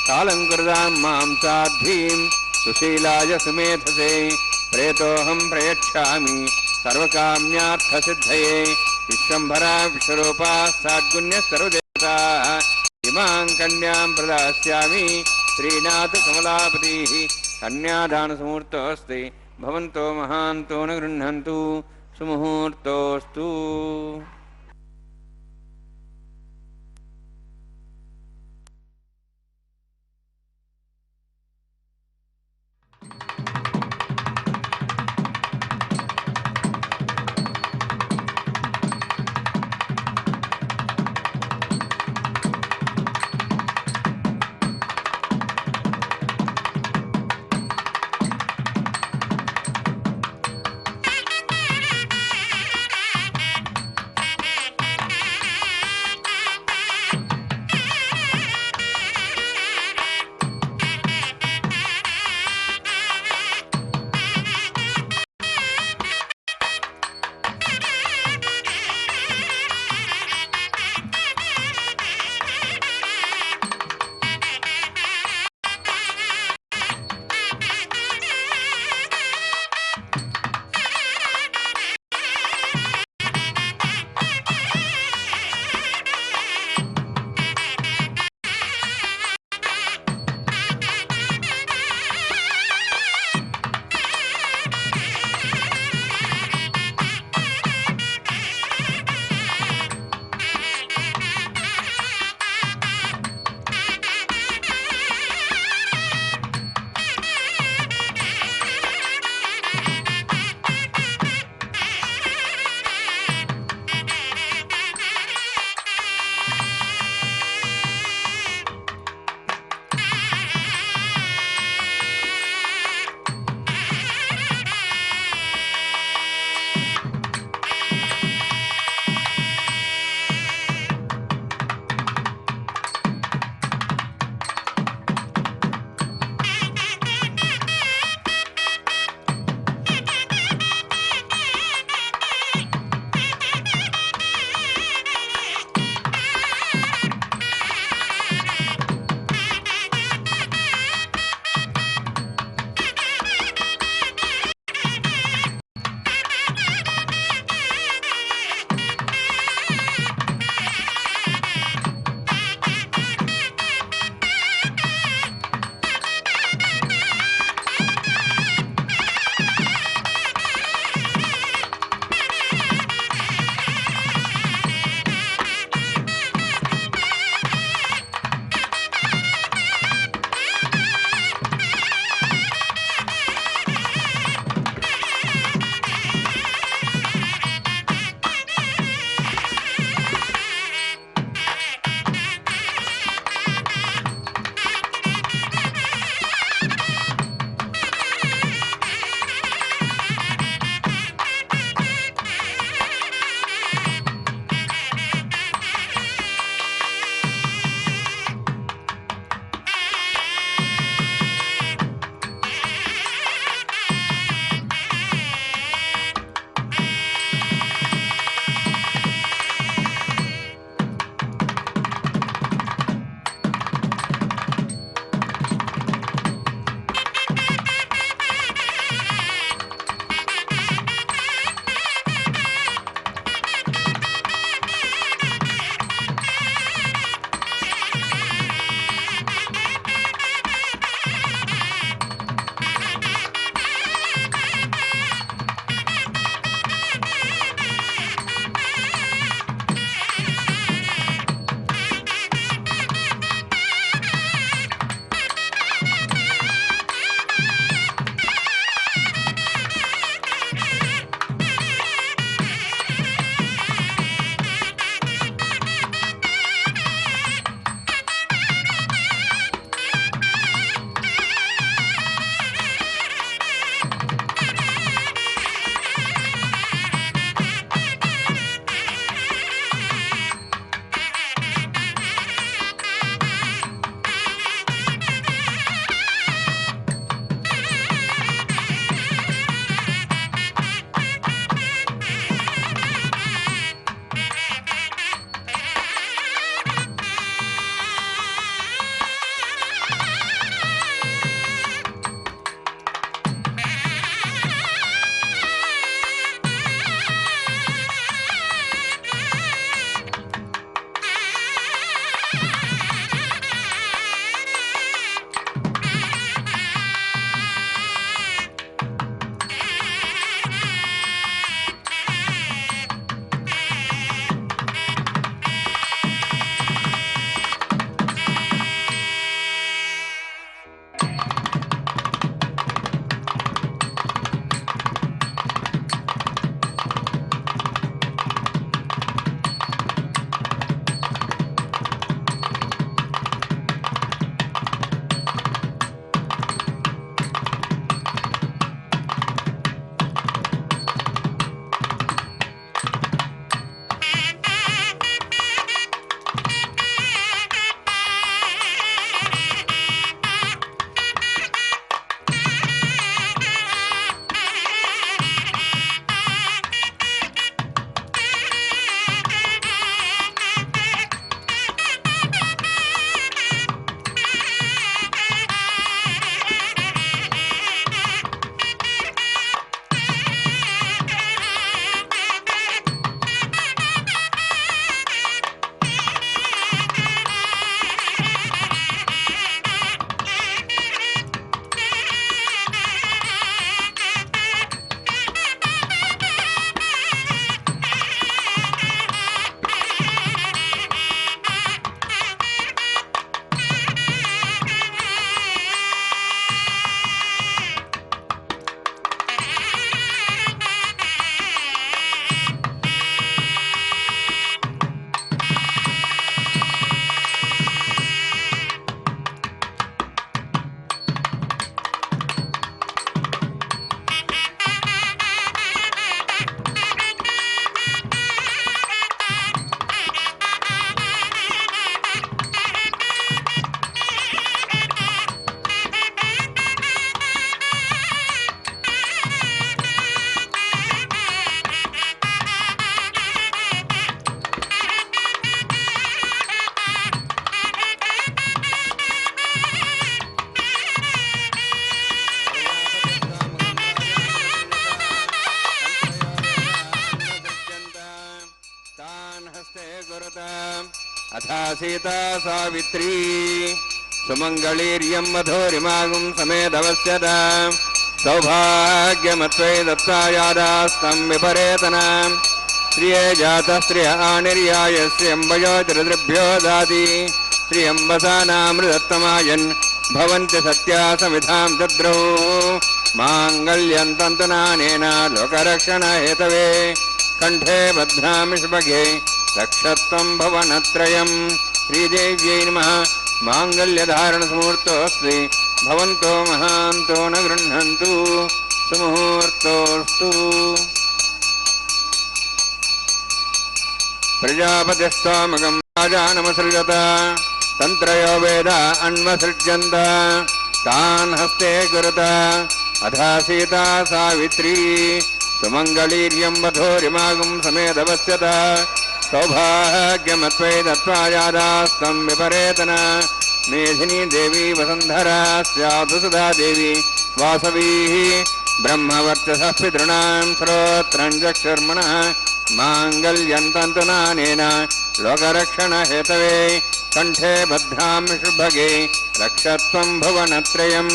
కాలంకృతాం మాం సాధ్వీం సుశీలాయ సుమేధసే ప్రేతోహం ప్రయచ్ఛామి సర్వకామ్యార్థసిద్ధయే విశ్వంభరా విశ్వరూపా సాద్గుణ్య సర్వదేవతా ఇమాం కన్యాం ప్రదాస్యామి శ్రీనాథ కమలాపతి కన్యాదాన సుముహూర్తోస్తి భవంతో మహాంతో న గృహ్ణంతు సుముహూర్తోస్తు. कुरुत अथा सीता सावित्री सुमङ्गलीर्यं वधूरिमागुं समेधवस्यत सौभाग्यमत्वै दत्तायादास्तं विपरेतना श्रिये जातः श्रिय आनिर्याय श्रियम्बयो चरितृभ्यो दाति श्रियम्बसानामृतत्तमायन् भवन्ति सत्या समिधां दद्रौ माङ्गल्यं तन्तुनानेन लोकरक्षणहेतवे कण्ठे बध्नामि शुभगे रक्षत्वं भवनत्रयम् श्रीदेव्यै नमः माङ्गल्यधारणसमुहूर्तोऽस्ति भवन्तो महान्तो न गृह्णन्तु सुमुहूर्तोऽस्तु प्रजापतिस्त्वामकं राजानमसृजत तन्त्रयो वेद अन्वसृज्यन्त तान् हस्ते कुरुत अथा सीता सावित्री सुमङ्गलीर्यं वधूरिमागुं समेधवस्यत सौभाग्यमत्वै दत्त्वायादास्तं विपरेतन मेधिनी देवी वसुन्धरा स्यात् सुधा देवी वासवीः ब्रह्मवर्चसः पितॄणां श्रोत्रं चक्षुर्मणः माङ्गल्यं तन्तुनानेन लोकरक्षणहेतवे कण्ठे बध्नामि शुभगे रक्षत्वं भुवनत्रयम्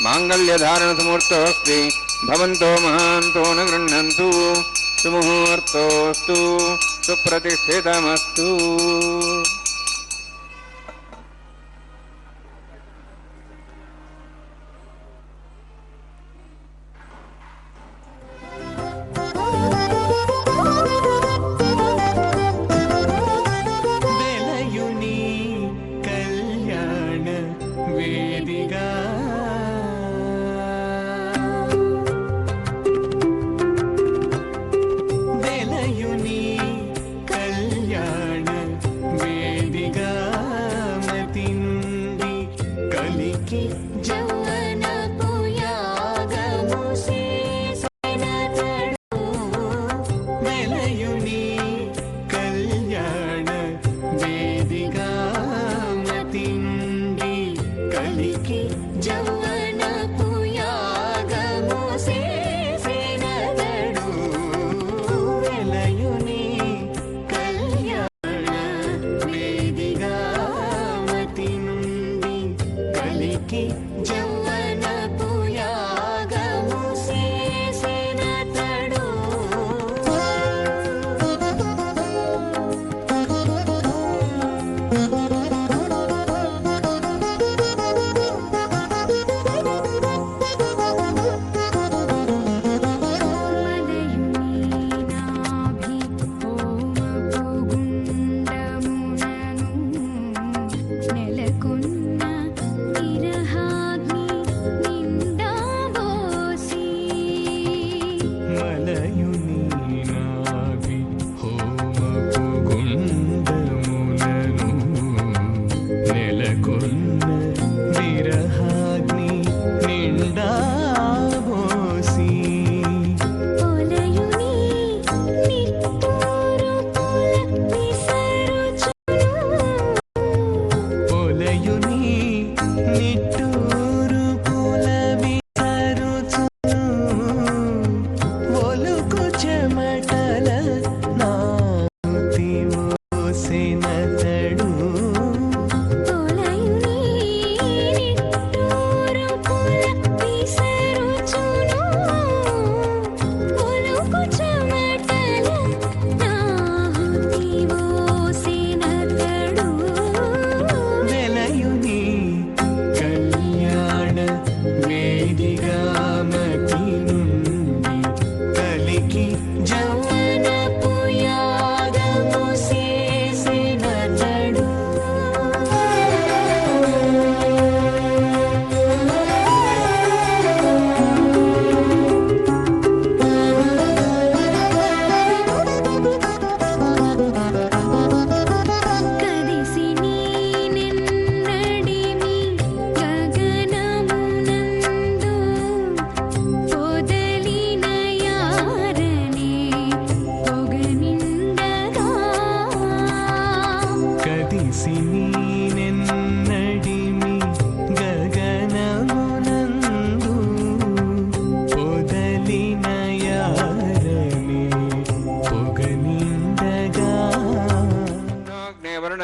माङ्गल्यधारणसमुहूर्तोऽस्ति भवन्तो महान्तो न गृह्णन्तु सुमुहूर्तोऽस्तु सुप्रतिष्ठितमस्तु వెలయుని కళ్యాణ వేదిగా వెలయుని కళ్యాణ వేదిగా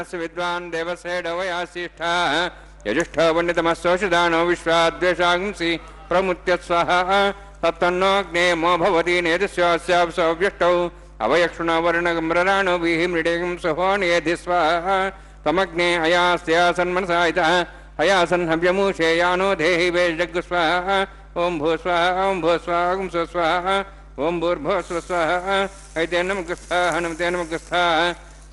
ब्राह्मणस्य विद्वान् देवसेडवयासिष्ठा यजुष्ठो पंडितमस्सोषदानो विश्वाद्वेषांसि प्रमुत्य स्वाहा तत्तन्नोऽग्ने मो भवति नेदस्यास्याप्सव्यष्टौ अवयक्षुणो वर्णगम्रराणो वीहि मृडेगं सहोनेधि स्वाहा तमग्ने अयास्यासन्मनसा इतः हयासन्हव्यमूषे यानो देहि वेजग् स्वाहा ओं भू स्वाहा ओं भू स्वाहा ओं सो स्वाहा ओं भूर्भुवः स्वाहा ऐते नमः नमते नमः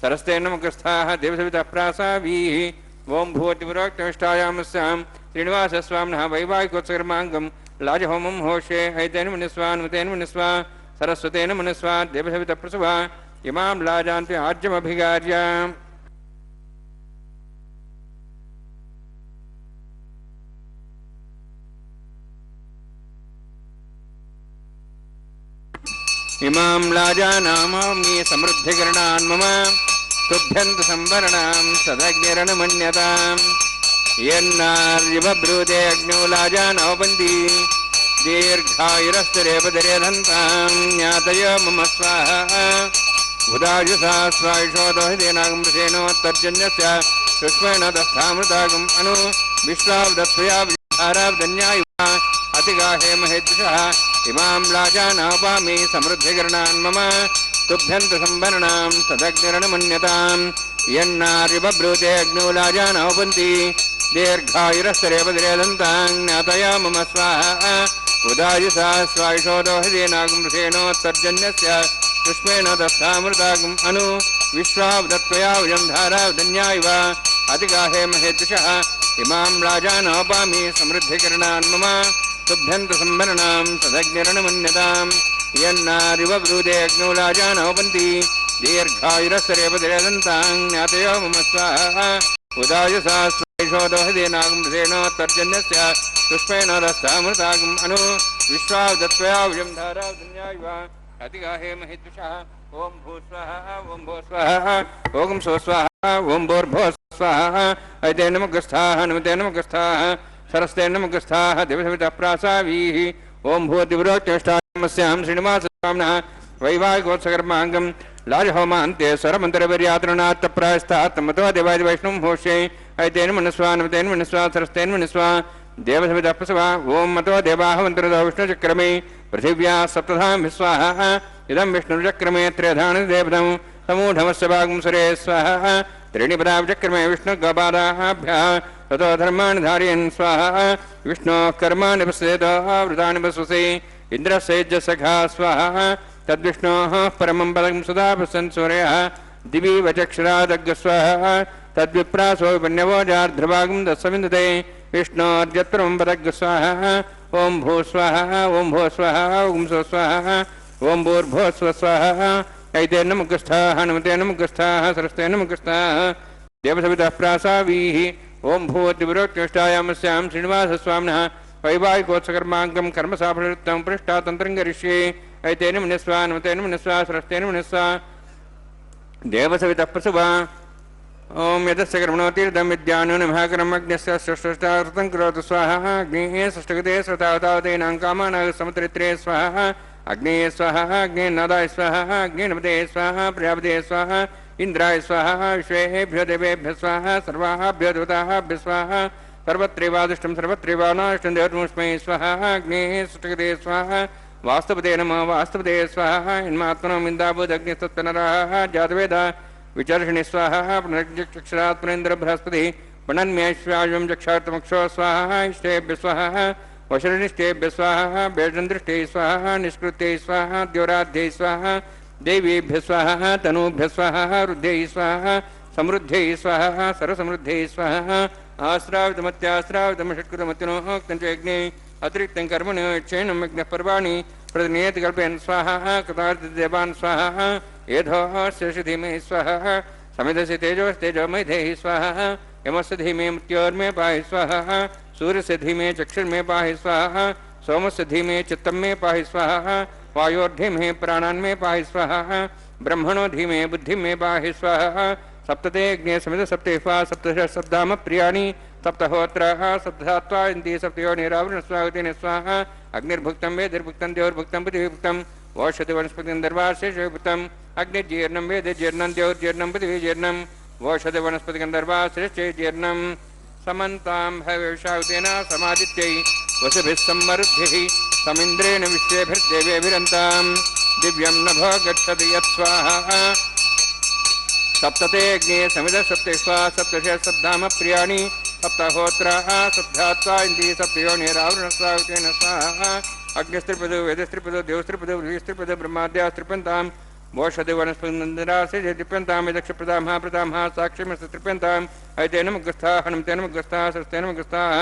सरस्ते नमः देवसवितः प्रासावीः ओं भूतिपुरोक्तमिष्टायामस्यां श्रीनिवासस्वामिनः वैवाहिकोत्सकर्माङ्गं लाजहोमं होषे ऐतेन मनिस्वा नमतेन मनिस्वा सरस्वतेन मनस्वा देवसवितः प्रसवा इमां लाजान्ति आज्यमभिगार्य इमां लाजानामाम्नि समृद्धिकरणान् मम तुभ्यन्त संवरणां सदग्निरनुमन्यताम् यन्नार्यबब्रूते अग्नौ लाजानौपन्ति दीर्घायुरस्तरेपदरेधन्तां ज्ञातय मम स्वाहा उदायुषा स्वायुषोदोहितेनागमृषेणोत्तर्जन्यस्य सुष्मेण दस्थामृतागम् अनु विश्वावदत्वया विधारावदन्यायुवा अतिगाहे महेद्युषः इमां लाजानापामि समृद्धिकरणान् मम तुभ्यन्त संवरणां तदग्निरनुमन्यताम् यन्नार्यबब्रूते अग्नौ लाजानौपन्ति दीर्घायुरस्तरेपदरेधन्तां ज्ञातया मम स्वाहा उदायुषा स्वायुषोदोहितेनागमृषेणोत्तर्जन्यस्य सुष्मेण दस्थामृतागम् अनु विश्वावदत्वया वयं धारावदन्यायुव अतिगाहे महेद्युषः इमां लाजानौपामि समृद्धिकरणान् मम तुभ्यन्त संवरणां तदग्निरनुमन्यताम् यन्नार्यबब्रूते अग्नौ लाजानौपन्ति दीर्घायुरस्तरेपदरेधन्तां ज्ञातयो मम स्वाहा उदायुषा स्वायुषोदोहितेनागमृषेणोत्तर्जन्यस्य सुष्मेण दस्थामृतागम् अनु विश्वावदत्वया वयं धारावदन्यायुव अतिगाहे महेद्युषः ओं भूस्वाहा ओं भो स्वाहा ओं सो स्वाहा ओं भूर्भुवः स्वाहा ऐते नमः नमते नमः सरस्ते नमः देवसवितः प्रासावीः ओं भूतिपुरोक्तमिष्टायामस्यां श्रीनिवासस्वामिनः वैवाहिकोत्सकर्माङ्गं लाजहोमान्ते स्वरमन्त्रवीर्यातृणात्तप्रायस्तात् मतो देवादिवैष्णवं होष्ये ऐतेन मनस्वा नमतेन मनस्वा सरस्तेन मनस्वा देवसवितः प्रसवा ओं मतो देवाः मन्त्रदो विष्णुचक्रमे पृथिव्या सप्तधां स्वाहा इदं विष्णुचक्रमे त्र्यधानि देवतं समूढमस्य भागं सुरे स्वाहा त्रीणि पदाचक्रमे विष्णुगपादाभ्यः ततो धर्माणि धारयन् स्वाहा विष्णोः कर्माणि पश्येतो वृतानि पश्यसि इन्द्रस्य सखा स्वाहा तद्विष्णोः परमं पदं सदा पश्यन् सूर्यः दिवि वचक्षुरादग् स्वाहा तद्विप्रासो विपन्यवोजार्ध्रभागं दस्सविन्दते विष्णोर्यत्परमं पदग् स्वाहा ओं भू स्वाहा ओं भो स्वाहा ओं सो स्वाहा ओं भूर्भुवः स्वाहा ऐते नमः नमते नमः सरस्ते नमः देवसवितः प्रासावीः ओं भूतिपुरोक्तमिष्टायामस्यां श्रीनिवासस्वामिनः वैवाहिकोत्सकर्माङ्गं कर्मसाफलवृत्तं पृष्ठातन्त्रं करिष्ये ऐतेन मनस्वा नमतेन मनस्वा सरस्तेन मनस्वा देवसवितः प्रसवा ओं यदस्य कर्मणो तीर्थं विद्यानो नमःकरमग्नस्य षष्ठार्थं करोतु स्वाहा अग्नेः षष्ठगते श्रतावतावतेनां कामानां समुद्रित्रे स्वाहा अग्नेय स्वाहा अग्नेनादाय स्वाहा अग्नेनपते स्वाहा प्रजापते स्वाहा इंद्राय स्वाहा विश्वेभ्यो देवेभ्यः स्वाहा सर्वाभ्यो देवताभ्यः स्वाहा सर्वत्रैवादुष्टं सर्वत्रैवानाष्टं देवतमस्मै स्वाहा अग्नेः षष्ठगते स्वाहा वास्तुपते नमः वास्तुपते स्वाहा इन्मात्मनो मिन्दाबुदग्निस्तत्पनराः जातवेदा विचर्षणि स्वाहा पुनरक्षरात् पुनेन्द्र बृहस्पतिः पुनन्म्यैश्वायं चक्षार्थमक्षो स्वाहा इष्टेभ्यः स्वाहा वशरनिष्ठेभ्यः स्वाहा बेडन्दृष्टे स्वाहा निष्कृत्यै स्वाहा द्योराध्यै स्वाहा देवीभ्यः स्वाहा तनूभ्यः स्वाहा रुद्ध्यै स्वाहा समृद्ध्यै स्वाहा सर्वसमृद्ध्यै स्वाहा आश्रावितमत्याश्रावितमषट्कृतमत्युनोक्तं च यज्ञे अतिरिक्तं कर्मणि यक्षेणं यज्ञः पर्वाणि प्रतिनियति कल्पयन् स्वाहा कृतार्थदेवान् स्वाहा एधोऽस्य धीमहि स्वाहा समिधस्य तेजोमयि देहि स्वाहा यमस्य धीमे मृत्योर्मे पाहि स्वाहा सूर्यस्य धीमे चक्षुर्मे पाहि स्वाहा सोमस्य धीमे चित्तं मे पाहि स्वाहा वायोर्धीमे प्राणान् मे पाहि स्वाहा ब्रह्मणो धीमे बुद्धिं मे पाहि स्वाहा सप्तते अग्ने समिध सप्तेष्वा सप्तश सप्ताम प्रियाणि सप्तहोत्राः सप्तधात्वा इन्ति सप्तयो निरावरण स्वागतेन स्वाहा अग्निर्भुक्तं वेदिर्भुक्तं देवोर्भुक्तं पृथिवीभुक्तं ओषधि वनस्पतिं दर्वाशेषभुक्तं अग्निर्जीर्णं वेदजीर्णं देवोर्जीर्णं पृथिवीजीर्णं ओषधि वनस्पति गंधर्वा श्रेष्ठे जीर्णम समन्तां भविष्यावतेन समादित्यै वसुभिः सम्मरुद्भिः समिन्द्रेण विश्वेभिर्देवेभिरन्तां दिव्यं नभो गच्छति यत्स्वाहा सप्तते अग्ने समिध सप्तेष्वा सप्तशे सप्ताम प्रियाणि सप्तहोत्राः सप्तात्वा इन्द्रिय सप्तयोनिरावृणस्वावतेन स्वाहा अग्निस्त्रिपदो वेदस्त्रिपदो देवस्त्रिपदो वृहस्त्रिपदो ब्रह्माद्यास्त्रिपन्तां मोषधि वनस्पतिरासे त्रिप्यन्तां यदक्षप्रदां महाप्रदां साक्षिमस्त्रिप्यन्तां ऐतेनमुग्रस्थाः हनुमतेनमुग्रस्थाः सरस्तेनमुग्रस्थाः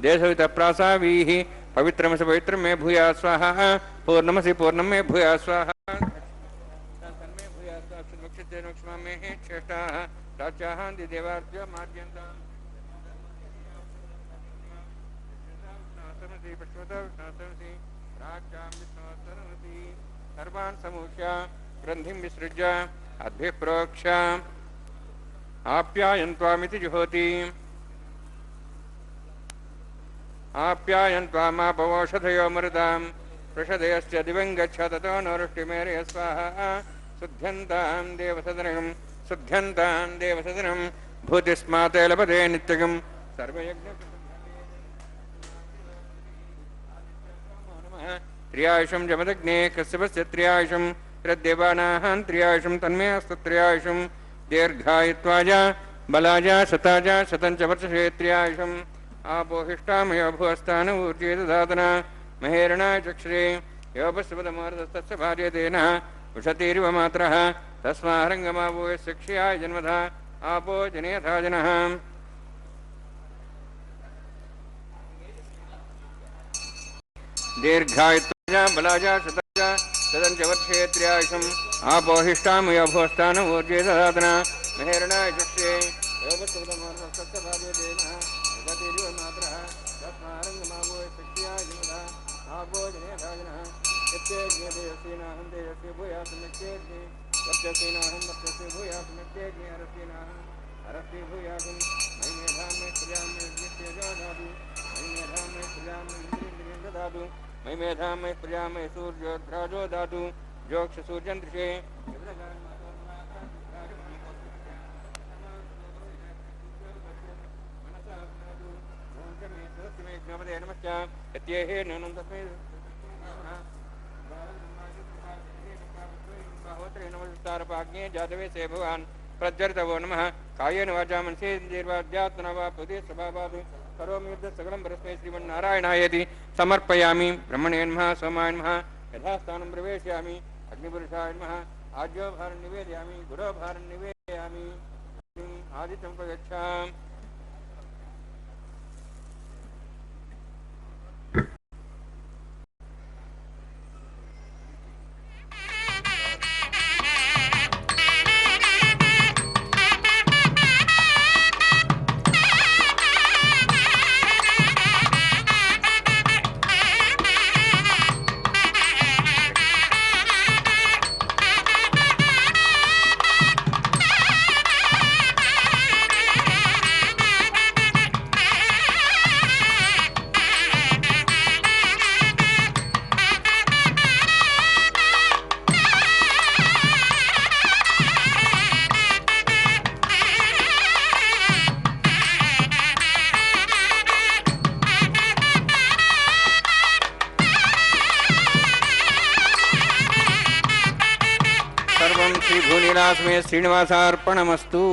देशवितप्रासावीः पवित्रमसि पवित्रं मे भूया स्वाहा पूर्णमसि पूर्णं मे भूया स्वाहा तन्मे भूया स्वाक्षतेन क्ष्मा मे श्रेष्ठाः राच्याः देवार्त्य माद्यन्ताम् सर्वान् समूह्य ग्रन्थिं विसृज्य अद्भिः प्रोक्ष्य आप्यायन्त्वामिति जुहोति आप्यायन्त्वामापवोषधयो मरुदां पृषदयश्च दिवं गच्छ ततो नवृष्टिमेरय स्वाहा शुद्ध्यन्तां देवसदनं भूतिस्माते लभते नित्यगं सर्वयज्ञ त्रियायुषं जमदग्ने कश्यपस्य त्रियायुषं त्रिदेवानाः त्रियायुषं तन्मे अस्तु त्रियायुषं दीर्घायुत्वाय बलाय शताय शतं च वर्षे त्रियायुषम् आपोहिष्टामयो भुवस्तान ऊर्जे ददातना महेरणाय चक्षुरे योपस्वदमार्दस्तस्य भार्यतेन उषतीरिव मात्रः तस्माहरङ्गमावो यस्य क्षयाय जन्मधा आपो जनेयथा जनः दीर्घायुत्वाय बलाय शताय शतं च वर्षे त्रियायुषम् आपोहिष्टामयो भुवस्तान ऊर्जे ददातना महेरणाय चक्षुरे योपस्वदमार्दस्तस्य भार्यतेन मात्रः तस्मारङ्गमावो शक्त्याय जनः आपो जनेयधाजनः यत्यज्ञेयस्येनाहं देयस्य भूयासम्यक्तेऽग्ने वर्चस्येनाहं वर्चस्य भूयासम्यक्तेऽग्ने अरस्येनाहं अरस्ये भूयासं मयि मेधां मे स्त्रियां मे यज्ञस्य ददातु मयि मेधां मे स्त्रियां मे इन्द्रियं ददातु मयि मेधां मे स्त्रियां मे सूर्योद्राजो दातु जोक्षसूर्यन्दृशे नमस्तारपाग्ने जातवे से भगवान् प्रज्वलितवो नमः कायेन वाचा मनसेन्द्रियर्वाध्यात्मना वा पुदे स्वभावात् करोमि यद् सकलं परस्मै श्रीमन्नारायणायेति समर्पयामि ब्रह्मणे नमः सोमाय नमः यथास्थानं प्रवेशयामि अग्निपुरुषाय नमः आज्योभारं निवेदयामि गुरोभारं निवेदयामि आदित्यं प्रगच्छामि श्रीभूनिलास्मे श्रीनिवासार्पणमस्तु।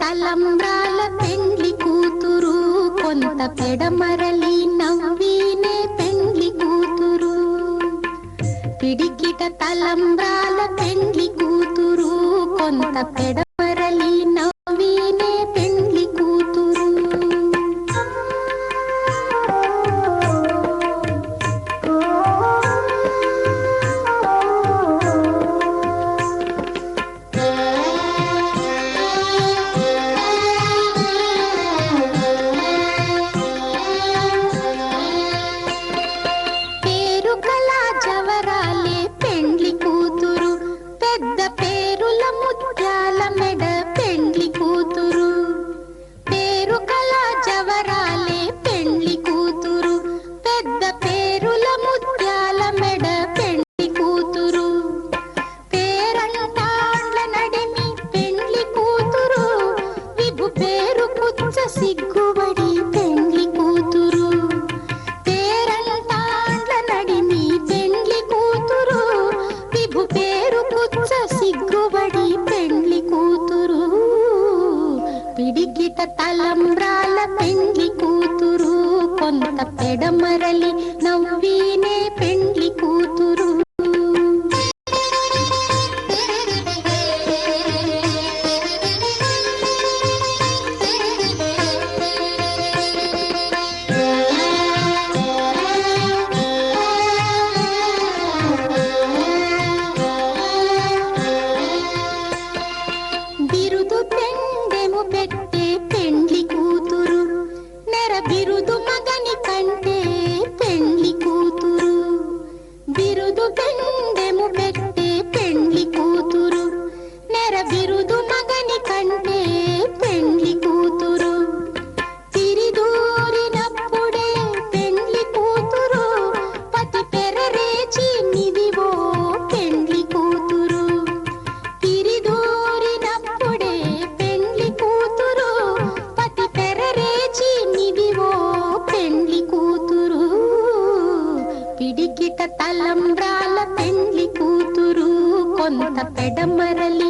తలంబ్రాల పెండ్లి కూతురు కొంత పెడమరలి నవ్వీనే పెండ్లి కూతురు పిడికిట తలంబ్రాల పెండ్లి కూతురు కొంత పెడమరలి నవ్వీనే పెండ్లి కూతురు సిగ్గుబడి పెండ్లి కూతురు పేరంటాండ్ల నడిమి పెండ్లి కూతురు విభు పేరు పుచ్చ సిగ్గుబడి పెండ్లి కూతురు పిడికిట తలంబ్రాల పెండ్లి కూతురు కొంత పెడమరలి నవ్వీనే పెండ్లి కూతురు బిరుదు పెండెము పెట్టే పెండ్లి కూతురు నెర బిరుదు మగని కంటే పెండ్లి కూతురు బిరుదు పెండెము పెట్టే పెండ్లి కూతురు నెర బిరుదు మగని కంటే పెండ్లి కూతురు తిరిదూరినప్పుడే పెండ్లి కూతురు పతి పెరరేచి నిదివో పెండ్లి కూతురు తిరిదూరినప్పుడే పెండ్లి కూతురు పతి పెరరేచి నిదివో పెండ్లి కూతురు పిడికిట తలంబ్రాల పెండ్లి కూతురు కొంత పెడమరలి